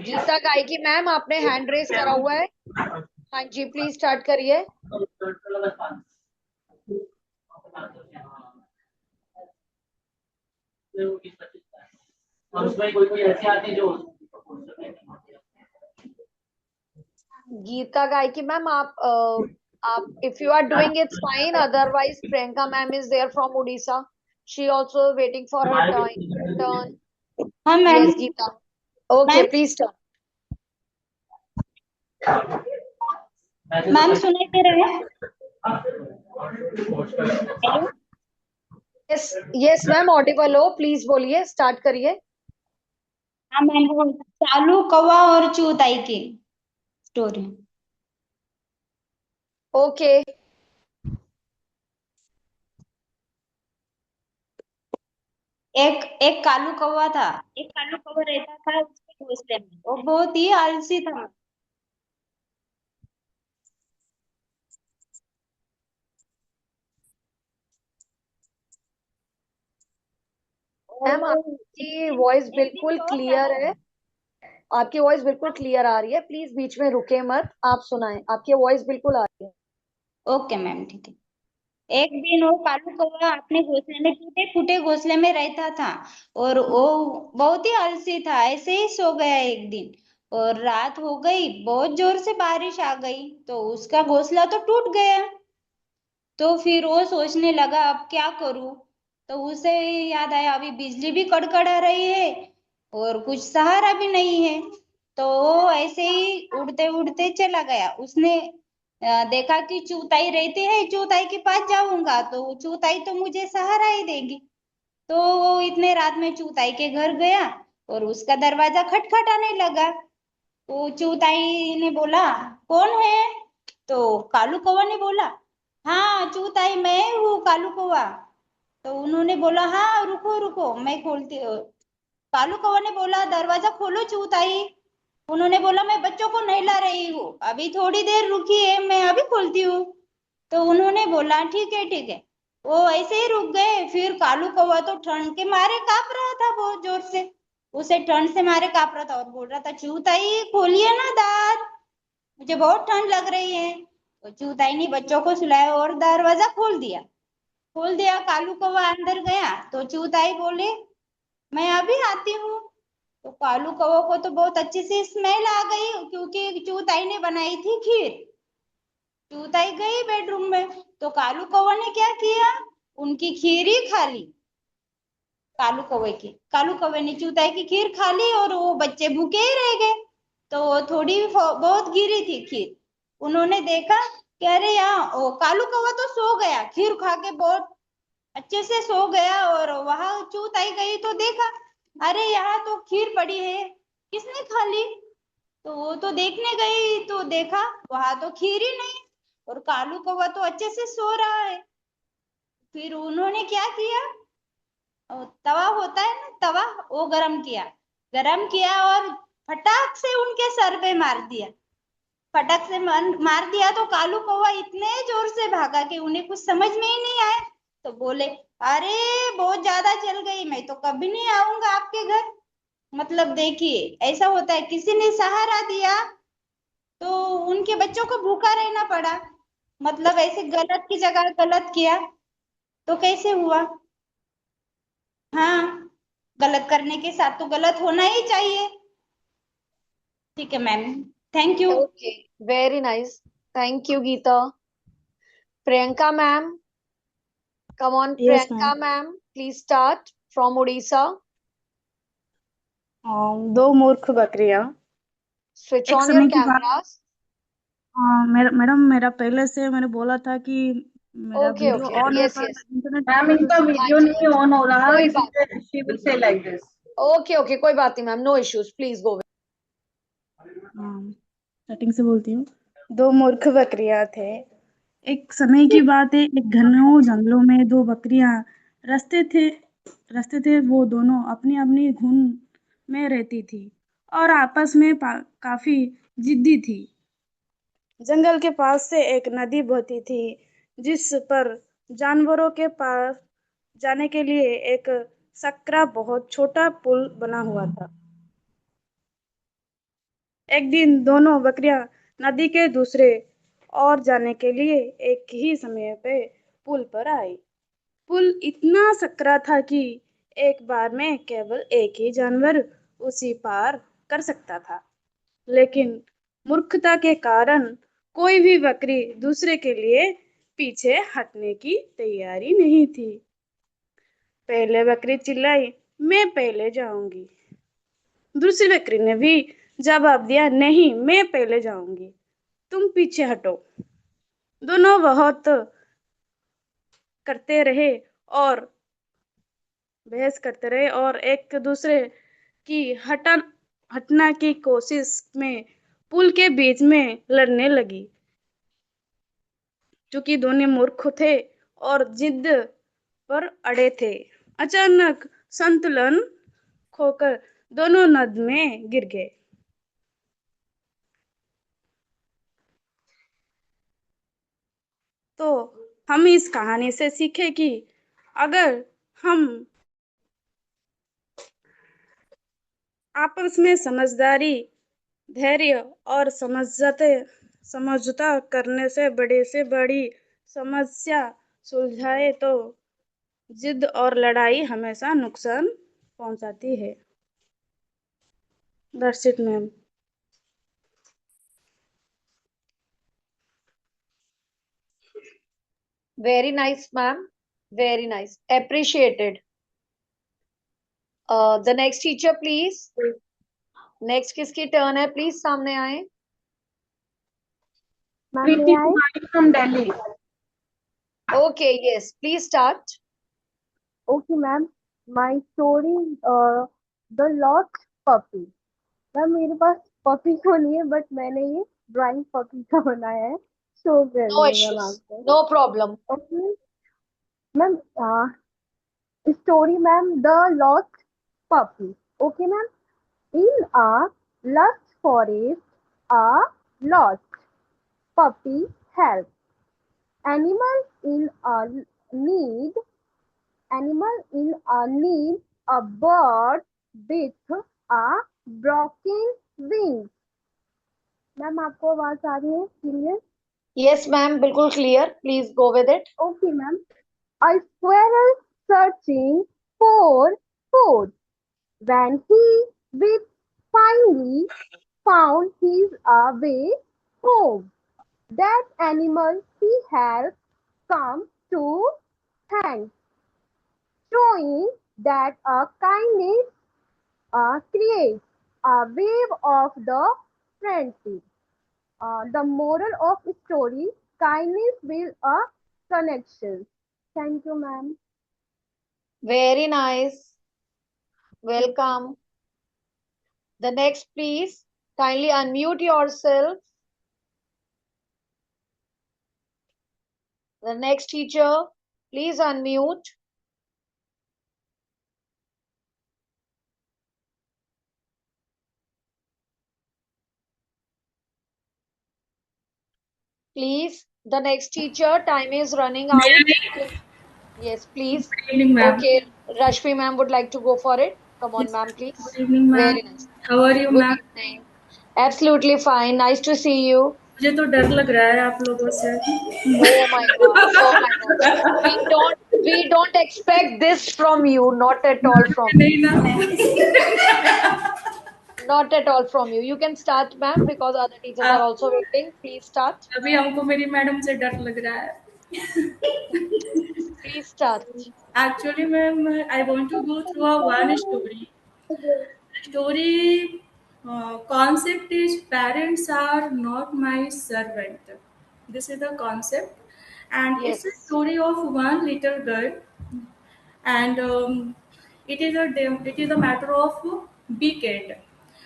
Gita गायकी मैम, आपने हैंड रेस करा हुआ है। हाँ जी, प्लीज स्टार्ट करिए। गीता गायकी मैम, आप if you are doing it's fine, otherwise Priyanka ma'am is there from Odisha, she also waiting for her turn. Yes Geeta, okay please start. Ma'am सुनाई दे रहा है? Hello yes yes ma'am, Audible हो, please बोलिए, start करिए। हाँ ma'am, वो चालू कौवा और चूताई की स्टोरी। ओके। एक एक कालू कौवा था। एक कालू कौवा रहता था उसके घोंसले में। वो बहुत ही आलसी था। और मैम वो आपकी वॉइस एक दिन बिल्कुल सो रहा क्लियर था। है, आपकी वॉइस बिल्कुल क्लियर आ रही है, प्लीज बीच में रुके मत, आप सुनाएं, आपकी वॉइस बिल्कुल आ रही है। ओके मैम, ठीक है। एक दिन वो कालू कौवा अपने घोंसले में, टूटे फूटे घोंसले में रहता था। और वो बहुत ही आलसी था, ऐसे ही सो गया एक दिन। और रात हो गई, बहुत जोर से बारिश आ गई, तो उसका घोंसला तो टूट गया। तो फिर वो सोचने लगा अब क्या करूं। तो उसे याद आया अभी बिजली भी कड़कड़ा रही है और कुछ सहारा भी नहीं है। तो वो ऐसे ही उड़ते उड़ते चला गया। उसने देखा कि चूताई रहती है, चूताई के पास जाऊंगा तो चूताई तो मुझे सहारा ही देगी। तो वो इतने रात में चूताई के घर गया और उसका दरवाजा खटखटाने लगा। तो चूताई ने बोला, कौन है? तो कालू कौवा ने बोला, हाँ चूताई मैं हूँ कालू कौवा। तो उन्होंने बोला, हाँ रुको रुको मैं खोलती हूँ। कालू कौवा ने बोला, दरवाजा खोलो चूताई। उन्होंने बोला, मैं बच्चों को नहला रही हूँ, अभी थोड़ी देर रुकिए मैं अभी खोलती हूँ। तो उन्होंने बोला, ठीक है ठीक है। वो ऐसे ही रुक गए। फिर कालू कौवा तो ठंड के मारे कांप रहा था बहुत जोर से। उसे ठंड से मारे कांप रहा था और बोल रहा था, चूताई खोलिए ना दांत, मुझे बहुत ठंड लग रही है। तो चूताई ने बच्चों को सुलाया और दरवाजा खोल दिया। खोल दिया, कालू कौवा अंदर गया तो चूताई बोले, मैं अभी आती हूँ। तो कालू कौवा को तो बहुत अच्छी सी स्मेल आ गई, क्योंकि चूताई ने बनाई थी खीर। चूताई गई बेडरूम में तो कालू कौवा ने क्या किया, उनकी खीर ही खा ली। कालू कौवे ने चूताई की खीर खा ली और वो बच्चे भूखे ही रह गए। तो थोड़ी बहुत गिरी थी खीर। उन्होंने देखा कि अरे यहाँ ओ कालू कौवा तो सो गया, खीर खा के बहुत अच्छे से सो गया। और वहां चूताई गई तो देखा, अरे यहाँ तो खीर पड़ी है, किसने खा ली? तो वो तो देखने गई तो देखा वहां तो खीर ही नहीं और कालू कौवा तो अच्छे से सो रहा है। फिर उन्होंने क्या किया, तवा होता है ना तवा, वो गरम किया और फटाक से उनके सर पे मार दिया। फटक से मार दिया तो कालू कौवा इतने जोर से भागा कि उन्हें कुछ समझ में ही नहीं आया। तो बोले, अरे बहुत ज्यादा जल गई, मैं तो कभी नहीं आऊंगा आपके घर। मतलब देखिए, ऐसा होता है, किसी ने सहारा दिया तो उनके बच्चों को भूखा रहना पड़ा। मतलब ऐसे गलत की जगह गलत किया तो कैसे हुआ? हाँ, गलत करने के साथ तो गलत होना ही चाहिए। ठीक है ma'am, thank you. Okay, very nice, thank you Geeta. Priyanka ma'am, come on Yes, ma'am. Priyanka ma'am, please start from Orissa. दो मूर्ख बकरियां। स्विच एक ऑन योर समय की बात। कैमरास। मैडम, मेरा पहले से मैंने बोला था कि मेरा ओके वीडियो ओके, ऑन है यस पर यस, इंटरनेट मैम की वजह इनका से। वीडियो हाँ जी नहीं ऑन हो रहा, कोई बात, इसलिए she will say like this. Okay okay, कोई बात नहीं ma'am, no issues, please go. Starting से बोलती हूँ। दो मूर्ख बकरियां थे। एक समय की बात है, एक घने जंगलों में दो बकरियां रस्ते थे। वो दोनों अपनी अपनी धुन में रहती थी और आपस में काफी जिद्दी थी। जंगल के पास से एक नदी बहती थी जिस पर जानवरों के पास जाने के लिए एक सकरा बहुत छोटा पुल बना हुआ था। एक दिन दोनों बकरियां नदी के दूसरे ओर जाने के लिए एक ही समय पे पुल पर आई। पुल इतना सकरा था कि एक बार में केवल एक ही जानवर उसी पार कर सकता था। लेकिन मूर्खता के कारण कोई भी बकरी दूसरे के लिए पीछे हटने की तैयारी नहीं थी। पहले बकरी चिल्लाई, मैं पहले जाऊंगी। दूसरी बकरी ने भी जवाब दिया, नहीं मैं पहले जाऊंगी। तुम पीछे हटो। दोनों बहुत करते रहे और बहस करते रहे और एक दूसरे की हटना की कोशिश में पुल के बीच में लड़ने लगी, क्योंकि दोनों मूर्ख थे और जिद पर अड़े थे। अचानक संतुलन खोकर दोनों नद में गिर गए। तो हम इस कहानी से सीखे कि अगर हम आपस में समझदारी, धैर्य और समझौता करने से बड़ी समस्या सुलझाए तो जिद और लड़ाई हमेशा नुकसान पहुंचाती है। That's it, ma'am. Very nice, ma'am. Very nice. Appreciated. The next teacher, please. Next किसकी turn है? Please सामने आए. Preeti Kumari from Delhi. Okay, yes. Please start. Okay, ma'am. My story, The Lost Puppy. Ma'am मेरे पास puppy तो नहीं है, but मैंने ये ड्राइंग पपी का बनाया है, शो कर No रही हूँ मैम issues. आपको। No problem. Okay ma'am, story ma'am, The Lost Puppy. Okay ma'am, in a lush forest, a lost puppy helps animals in a need. Animal in a need, a bird with a broken wings. Ma'am आपको आवाज आ रही है clear? Yes, ma'am. बिल्कुल clear. Please go with it. Okay, ma'am. A squirrel searching for food. When he with finally found his way home, that animal he had come to thank, showing that a kindness creates a wave of the friendship. The moral of story: kindness builds a connection. Thank you, ma'am. Very nice. Welcome. The next, please. Kindly unmute yourself. The next teacher, please unmute. Please, the next teacher, time is running out. Yes, please. Good evening, ma'am. Okay, Rashmi ma'am would like to go for it. Come on, ma'am, please. Good evening, ma'am. Very nice. How are you, Good ma'am? evening. Absolutely fine. Nice to see you. मुझे तो डर लग रहा है आप लोगों से। Oh my God. Oh my God. We don't expect this from you. Not at all from you. Not at all from you. You can start, ma'am, because other teachers are also waiting. Please start. अभी हमको मेरी madam से डर लग रहा है। Please start. Actually, ma'am, I want to go through a one story. Story concept is parents are not my servant. This is the concept, and Yes. it's a story of one little girl, and it is a matter of weekend.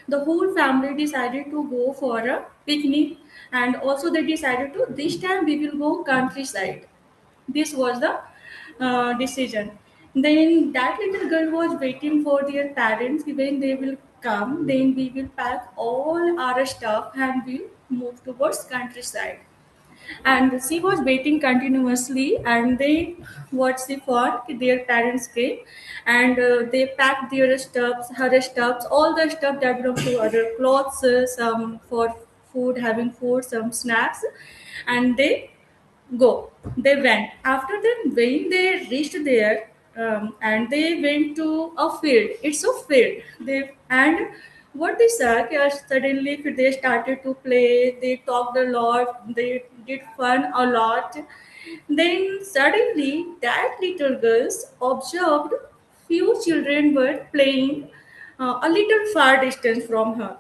The whole family decided to go for a picnic, and also they decided to this time we will go countryside. This was the decision. Then that little girl was waiting for their parents when they will come. Then we will pack all our stuff and we'll move towards countryside. And she was waiting continuously, and they what she thought their parents came, and they packed their stuffs, her stuffs, all the stuff that belonged to other clothes, some for food, having food, some snacks, and they go. They went. After that, when they reached there, and they went to a field. It's a field. They and what they saw, suddenly they started to play. They talked a lot. They did fun a lot. Then suddenly, that little girl observed few children were playing a little far distance from her,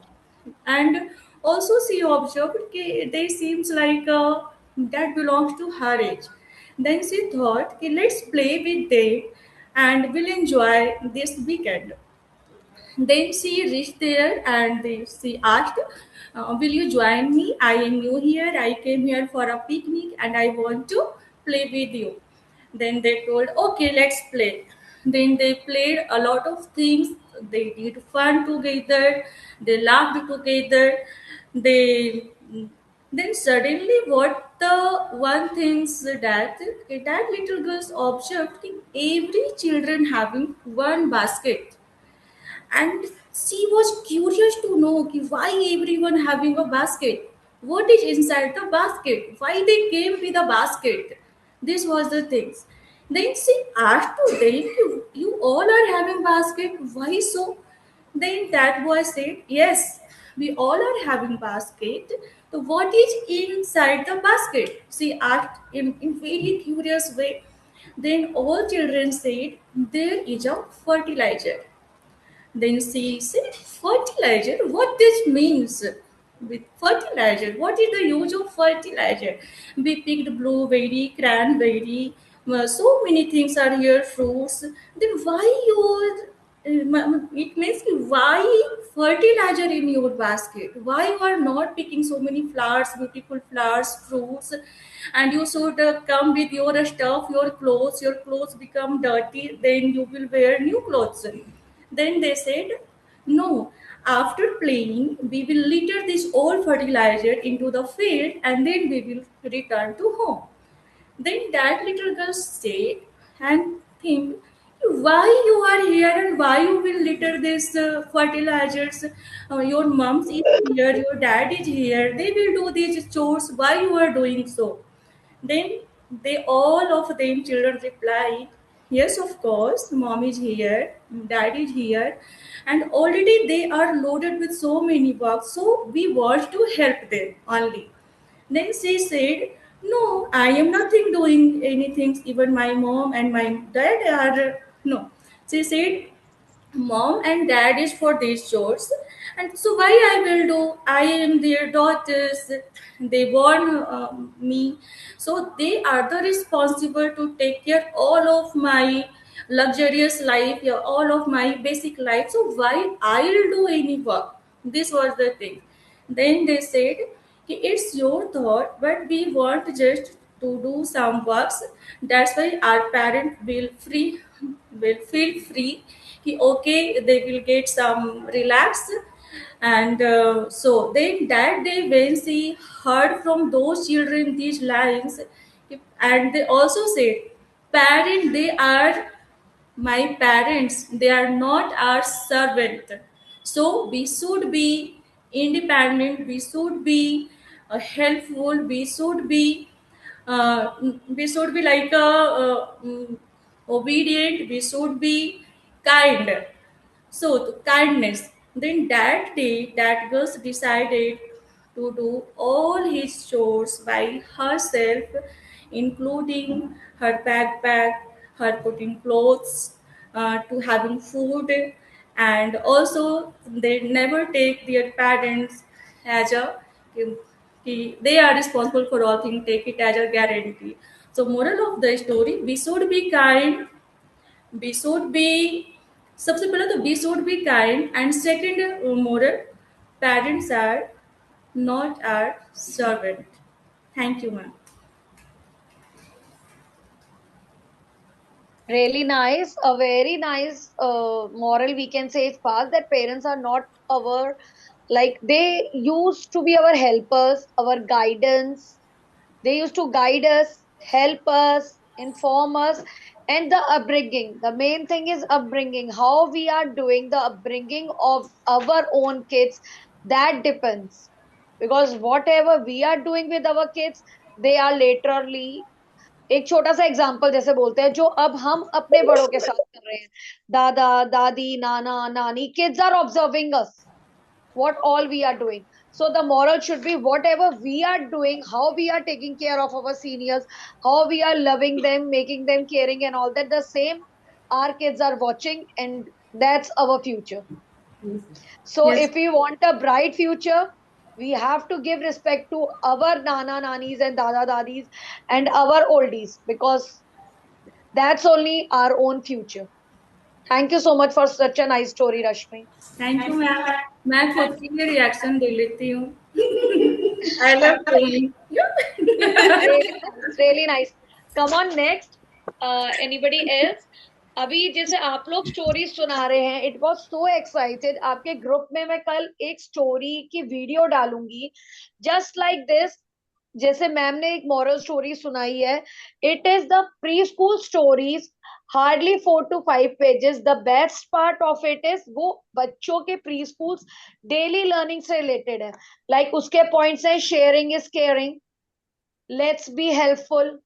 and Also, she observed that they seems like that belongs to her age. Then she thought, okay, let's play with them and we'll enjoy this weekend. Then she reached there and she asked, will you join me? I am new here. I came here for a picnic and I want to play with you. Then they told, okay, let's play. Then they played a lot of things. They did fun together. They laughed together. They then suddenly what the one things that little girls observed every children having one basket, and she was curious to know why everyone having a basket, what is inside the basket, why they came with a basket. This was the things. Then she asked to them, you all are having basket, why so? Then that boy said, yes, we all are having basket. So what is inside the basket, she asked in very curious way. Then all children said, there is a fertilizer. Then she said, fertilizer? What this means? With fertilizer, what is the use of fertilizer? We picked blueberry, cranberry, so many things are here, fruits. Then why you? It means why fertilizer in your basket? Why you are not picking so many flowers, beautiful flowers, fruits, and you should come with your stuff, your clothes. Your clothes become dirty, then you will wear new clothes. Then they said, no, after playing, we will litter this old fertilizer into the field and then we will return to home. Then that little girl said and think, why you are here and why you will litter this fertilizers? Your mom is here, your dad is here, they will do these chores, why you are doing so? Then they all of them children replied, yes, of course, mom is here, dad is here, and already they are loaded with so many work, so we want to help them only. Then she said, no, I am nothing doing anything, even my mom and my dad are no. She said, mom and dad is for these chores, and so why I will do? I am their daughters, they born me, so they are the responsible to take care all of my luxurious life, yeah, all of my basic life, so why I'll do any work? This was the thing. Then they said, "Ki it's your thought, but we want just to do some works, that's why our parent will feel free, okay, they will get some relax." And so then that day when she heard from those children these lines, and they also said, parent, they are my parents, they are not our servant, so we should be independent, we should be helpful, uh, we should be like obedient, we should be kind. So, to kindness. Then that day, that girl decided to do all his chores by herself, including her backpack, her putting clothes, to having food, and also they never take their parents as a they are responsible for all things, take it as a guarantee. So, moral of the story: we should be kind, we should be सबसे पहले तो we should be kind, and second moral, parents are not our servant. Thank you, ma'am. Really nice, a very nice moral we can say is passed, that parents are not our, like, they used to be our helpers, our guidance. They used to guide us, help us, inform us, and the upbringing. The main thing is upbringing. How we are doing the upbringing of our own kids, that depends. Because whatever we are doing with our kids, they are literally, एक छोटा सा example जैसे बोलते हैं, जो अब हम अपने बड़ों के साथ कर रहे हैं, दादा दादी नाना नानी, kids are observing us, what all we are doing. So the moral should be, whatever we are doing, how we are taking care of our seniors, how we are loving them, making them caring and all that, the same our kids are watching, and that's our future. So Yes. if we want a bright future, We have to give respect to our nana nanis and dada dadis and our oldies, because that's only our own future. Thank you so much for such a nice story, Rashmi. Thank you ma'am. मैं खुद की भी reaction दे लेती हूँ। I love Tony. Really nice. Come on, next. Anybody else? अभी जैसे आप लोग स्टोरी सुना रहे हैं, इट वॉज सो एक्साइटेड। आपके ग्रुप में मैं कल एक स्टोरी की वीडियो डालूंगी जस्ट लाइक दिस। जैसे मैम ने एक मॉरल स्टोरी सुनाई है, it is the pre school stories, hardly 4 to 5 pages. The best part of it is वो बच्चों के प्री स्कूल डेली लर्निंग से रिलेटेड है। लाइक उसके पॉइंट्स हैं, sharing is caring, let's be helpful,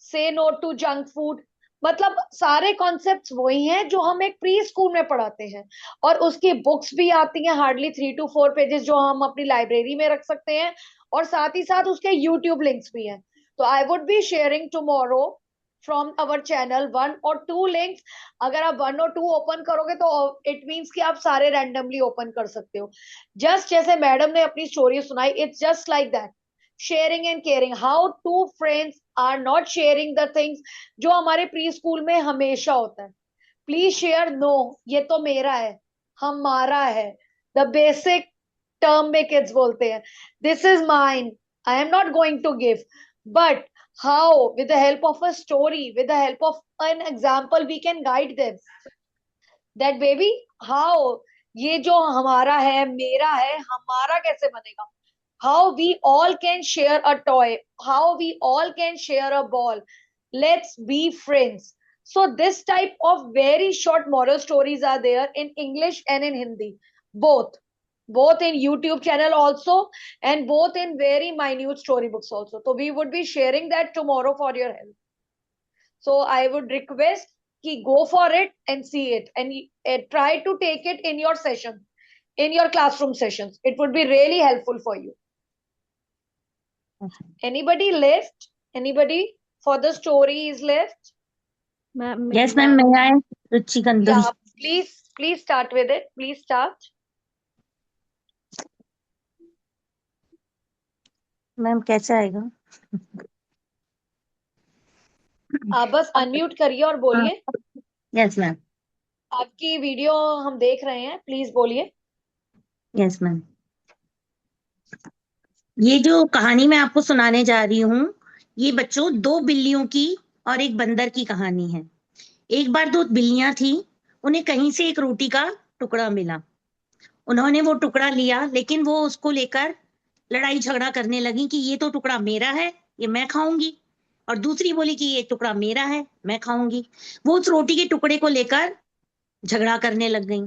से नो टू जंक फूड। मतलब सारे कॉन्सेप्ट्स वही हैं जो हम एक प्री स्कूल में पढ़ाते हैं। और उसकी बुक्स भी आती हैं हार्डली 3 to 4 पेजेस, जो हम अपनी लाइब्रेरी में रख सकते हैं। और साथ ही साथ उसके यूट्यूब लिंक्स भी हैं। तो I would be sharing tomorrow from our channel 1 or 2 links. अगर आप 1 or 2 ओपन करोगे तो इट मीन्स कि आप सारे रैंडमली ओपन कर सकते हो। जस्ट जैसे मैडम ने अपनी स्टोरी सुनाई, it's just like that, sharing and caring. How two friends are not sharing the things जो हमारे प्री स्कूल में हमेशा होता है। प्लीज शेयर, नो ये तो मेरा है, हमारा है। द बेसिक टर्म में किड्स बोलते हैं, this is mine, I am not going to give. But how, with the help of a story, with the help of an example, we can guide them that baby, how ये जो हमारा है, मेरा है, हमारा कैसे बनेगा। How we all can share a toy, how we all can share a ball, let's be friends. So this type of very short moral stories are there in English and in Hindi, both in YouTube channel also, and both in very minute storybooks also. So we would be sharing that tomorrow for your help. So I would request ki go for it and see it, and try to take it in your session, in your classroom sessions. It would be really helpful for you. Anybody left? Anybody for the story is left? Yes, ma'am. May I? Ruchi Gandhi. Yeah, please start with it. Please start. Ma'am कैसे आएगा? आप बस unmute करिए और बोलिए। Yes ma'am. आपकी video हम देख रहे हैं, प्लीज बोलिए। Yes ma'am. ये जो कहानी मैं आपको सुनाने जा रही हूँ, ये बच्चों 2 बिल्लियों की और एक बंदर की कहानी है। एक बार 2 बिल्लियां थी, उन्हें कहीं से एक रोटी का टुकड़ा मिला। उन्होंने वो टुकड़ा लिया, लेकिन वो उसको लेकर लड़ाई झगड़ा करने लगी कि ये तो टुकड़ा मेरा है, ये मैं खाऊंगी। और दूसरी बोली कि ये टुकड़ा मेरा है, मैं खाऊंगी। वो उस रोटी के टुकड़े को लेकर झगड़ा करने लग गई।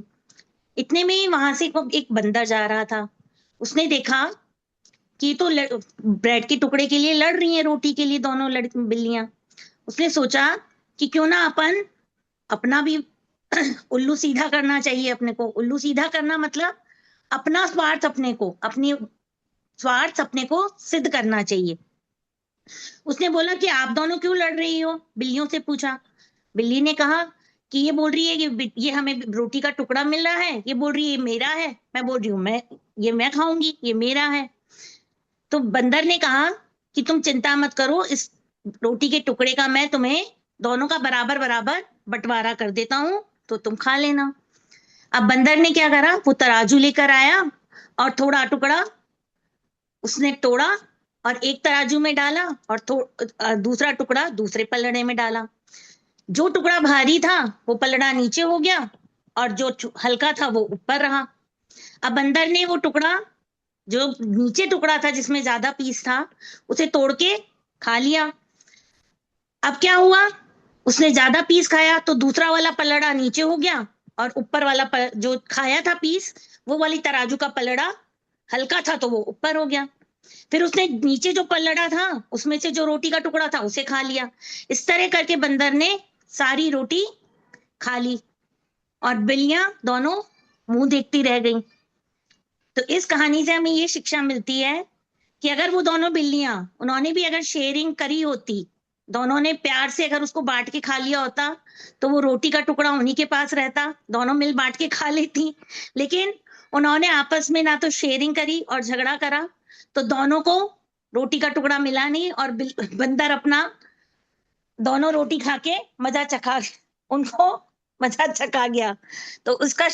इतने में वहां से एक बंदर जा रहा था। उसने देखा कि तो ब्रेड के टुकड़े के लिए लड़ रही हैं, रोटी के लिए दोनों बिल्लियां। उसने सोचा कि क्यों ना अपन अपना भी उल्लू सीधा करना चाहिए। अपने को उल्लू सीधा करना मतलब अपना स्वार्थ अपने को सिद्ध करना चाहिए। उसने बोला कि आप दोनों क्यों लड़ रही हो? बिल्लियों से पूछा। बिल्ली ने कहा कि ये बोल रही है कि ये हमें रोटी का टुकड़ा मिल रहा है, ये बोल रही है ये मेरा है, मैं बोल रही हूँ मैं खाऊंगी, ये मेरा है। तो बंदर ने कहा कि तुम चिंता मत करो, इस रोटी के टुकड़े का मैं तुम्हें दोनों का बराबर बराबर बंटवारा कर देता हूं, तो तुम खा लेना। अब बंदर ने क्या करा, वो तराजू लेकर आया और थोड़ा टुकड़ा उसने तोड़ा और एक तराजू में डाला और दूसरा टुकड़ा दूसरे पलड़े में डाला। जो टुकड़ा भारी था वो पलड़ा नीचे हो गया और जो हल्का था वो ऊपर रहा। अब बंदर ने वो टुकड़ा, जो नीचे टुकड़ा था जिसमें ज्यादा पीस था, उसे तोड़ के खा लिया। अब क्या हुआ, उसने ज्यादा पीस खाया तो दूसरा वाला पलड़ा नीचे हो गया और ऊपर वाला जो खाया था पीस, वो वाली तराजू का पलड़ा हल्का था तो वो ऊपर हो गया। फिर उसने नीचे जो पलड़ा था उसमें से जो रोटी का टुकड़ा था उसे खा लिया। इस तरह करके बंदर ने सारी रोटी खा ली और बिल्लियां दोनों मुंह देखती रह गईं। तो इस कहानी से हमें ये शिक्षा मिलती है कि अगर वो दोनों बिल्लियां, उन्होंने भी अगर शेयरिंग करी होती, दोनों ने प्यार से अगर उसको बांट के खा लिया होता, तो वो रोटी का टुकड़ा उन्हीं के पास रहता, दोनों मिल बांट के खा लेती। लेकिन उन्होंने आपस में ना तो शेयरिंग करी और झगड़ा करा, तो दोनों को रोटी का टुकड़ा मिला नहीं और बंदर अपना दोनों रोटी खा के मजा चखा, उनको मजा चखा गया। तो उसका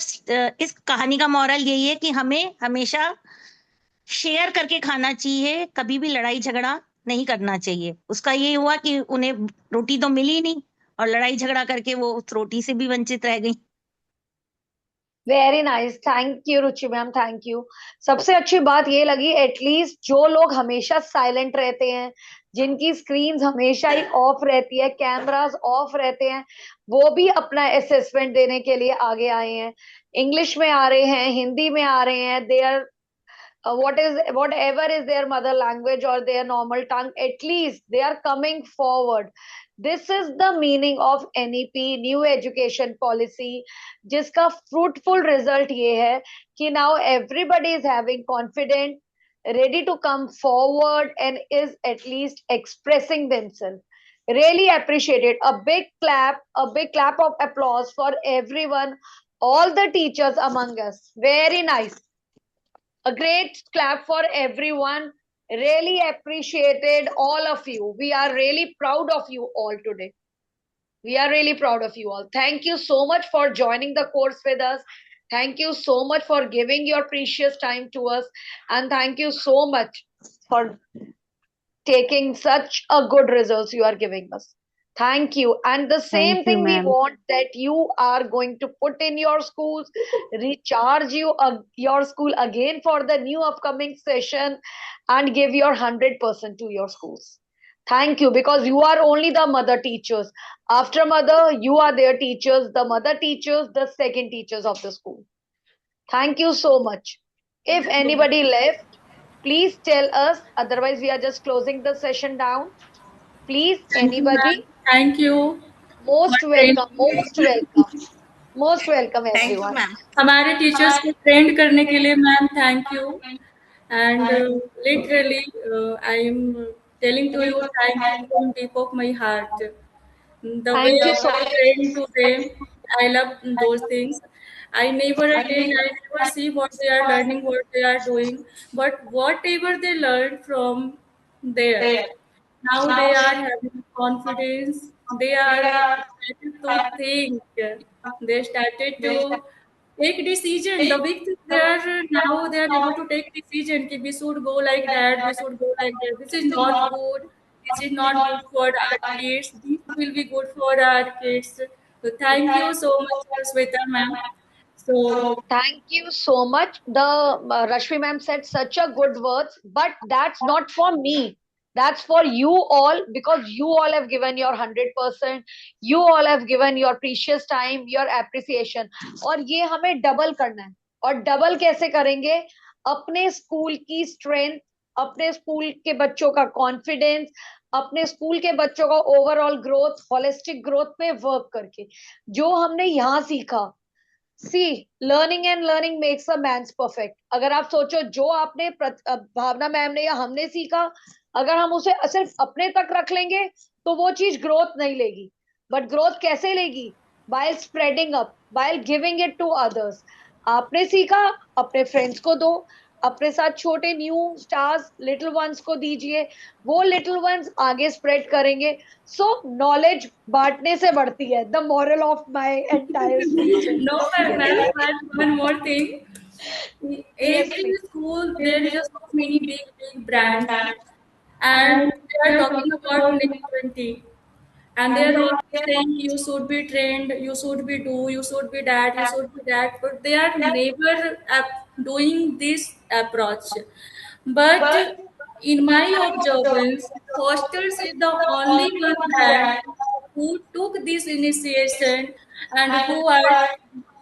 इस कहानी का मॉरल यही है कि हमें हमेशा शेयर करके खाना चाहिए, कभी भी लड़ाई झगड़ा नहीं करना चाहिए। उसका ये हुआ कि उन्हें रोटी तो मिली नहीं और लड़ाई झगड़ा करके वो उस रोटी से भी वंचित रह गई। Very nice, thank you Ruchi ma'am, thank you. सबसे अच्छी बात ये लगी, एटलीस्ट जो लोग हमेशा साइलेंट रहते हैं, जिनकी स्क्रीन हमेशा ही ऑफ रहती है, कैमरास ऑफ रहते हैं, वो भी अपना असेसमेंट देने के लिए आगे आए हैं। इंग्लिश में आ रहे हैं, हिंदी में आ रहे हैं, they are whatever is their mother language or their normal tongue, at least they are coming forward. This is the meaning of NEP, new education policy, जिसका fruitful result ये है कि now everybody is having confidence, ready to come forward and is at least expressing themselves. Really appreciate it. A big clap of applause for everyone, all the teachers among us. Very nice. A great clap for everyone. Really appreciated all of you. We are really proud of you all today. We are really proud of you all. Thank you so much for joining the course with us. Thank you so much for giving your precious time to us. And thank you so much for taking such a good results you are giving us. Thank you. And the same Thank you, thing we ma'am. want that you are going to put in your schools, recharge your school again for the new upcoming session and give your 100% to your schools. Thank you, because you are only the mother teachers. After mother, you are their teachers, the mother teachers, the second teachers of the school. Thank you so much. If anybody left, please tell us. Otherwise, we are just closing the session down. Please, anybody. Thank you. Most welcome. Most welcome. Most welcome, everyone. हमारे teachers को trained करने के लिए ma'am thank you and literally I am telling to you thank you from deep of my heart the way Thank you you so much. train to them. I love those things. I never attend, I never see what they are learning, what they are doing, but whatever they learn from there, now they are having confidence, they are started to think, they started to take decision. The big thing they are now, they are able to take decision कि we should go like that, we should go like that, this is not good, this is not good for our kids, this will be good for our kids. So thank you so much Sweta ma'am. So thank you so much. The Rashmi ma'am said such a good words, but that's not for me. That's for you all, because you all have given your 100%. You all have given your precious time, your appreciation. और ये हमें double करना है. और double कैसे करेंगे? अपने school की स्ट्रेंथ, अपने स्कूल के बच्चों का कॉन्फिडेंस, अपने स्कूल के बच्चों का ओवरऑल ग्रोथ, होलिस्टिक ग्रोथ पे वर्क करके जो हमने यहाँ सीखा. See learning and learning makes a man's perfect. अगर आप सोचो जो आपने भावना मैम ने या हमने सीखा, अगर हम उसे सिर्फ अपने तक रख लेंगे तो वो चीज ग्रोथ नहीं लेगी. बट ग्रोथ कैसे लेगी? By spreading up, by giving it to others. आपने सीखा, अपने फ्रेंड्स को दो, अपने साथ छोटे न्यू स्टार्स लिटिल वंस को दीजिए, वो लिटिल वंस आगे स्प्रेड करेंगे. सो नॉलेज बांटने से बढ़ती है. The moral of my entire no ma'am, one more thing. Every school there is just so many big brands and they are talking about NEP 20 and they are always saying you should be trained, you should be do, you should be that, you should be that, but they are never doing this approach. But in my observance, hostels is the only one brand who took this initiation and who are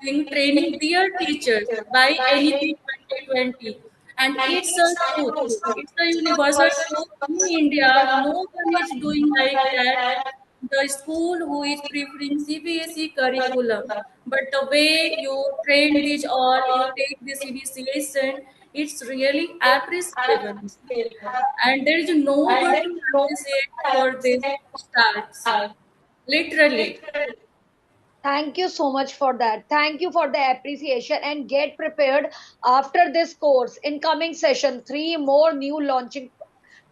training their teachers by NEP 2020. And it's a truth. It's a universal truth. In India, no one is doing like that. The school who is preferring CBSE curriculum, but the way you train this all, you take this initiation, it's really appreciable. And there is no word to appreciate for this starts. Literally. Thank you so much for that. Thank you for the appreciation, and get prepared after this course. In coming session, 3 more new launching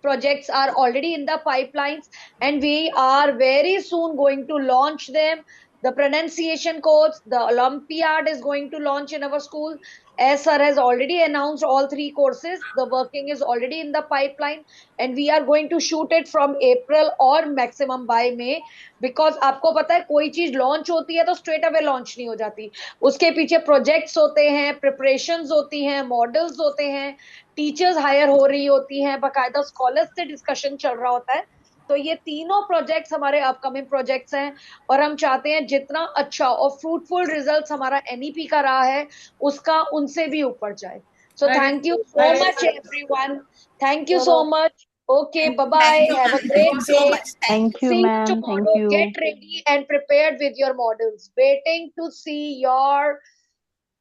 projects are already in the pipelines, and we are very soon going to launch them. The pronunciation course, the Olympiad is going to launch in our school. As sir has already announced all 3 courses, the working is already in the pipeline, and we are going to shoot it from April or maximum by May. Because आपको पता है कोई चीज launch होती है तो straight away launch नहीं हो जाती, उसके पीछे प्रोजेक्ट्स होते हैं, प्रिपरेशंस होती हैं, मॉडल्स होते हैं, टीचर्स हायर हो रही होती हैं, बकायदा स्कॉलर्स से डिस्कशन चल रहा होता है। तो ये तीनों प्रोजेक्ट्स हमारे अपकमिंग प्रोजेक्ट्स हैं, और हम चाहते हैं जितना अच्छा और फ्रूटफुल रिजल्ट्स हमारा एनईपी का रहा है उसका उनसे भी ऊपर जाए। So thank you so much everyone, thank you so much. Okay, bye bye. Have a great day. Thank you, See you ma'am. tomorrow. Thank you. Get ready and prepared with your models. Waiting to see your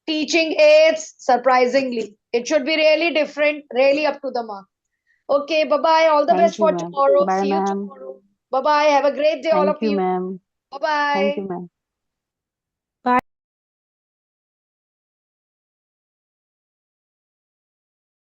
teaching aids. Surprisingly, it should be really different, really up to the mark. Okay, bye bye. All the Thank best you, for ma'am. tomorrow. Bye, See you ma'am. tomorrow. Bye bye. Have a great day, all Thank of you, you. ma'am. Bye bye. Thank you, ma'am.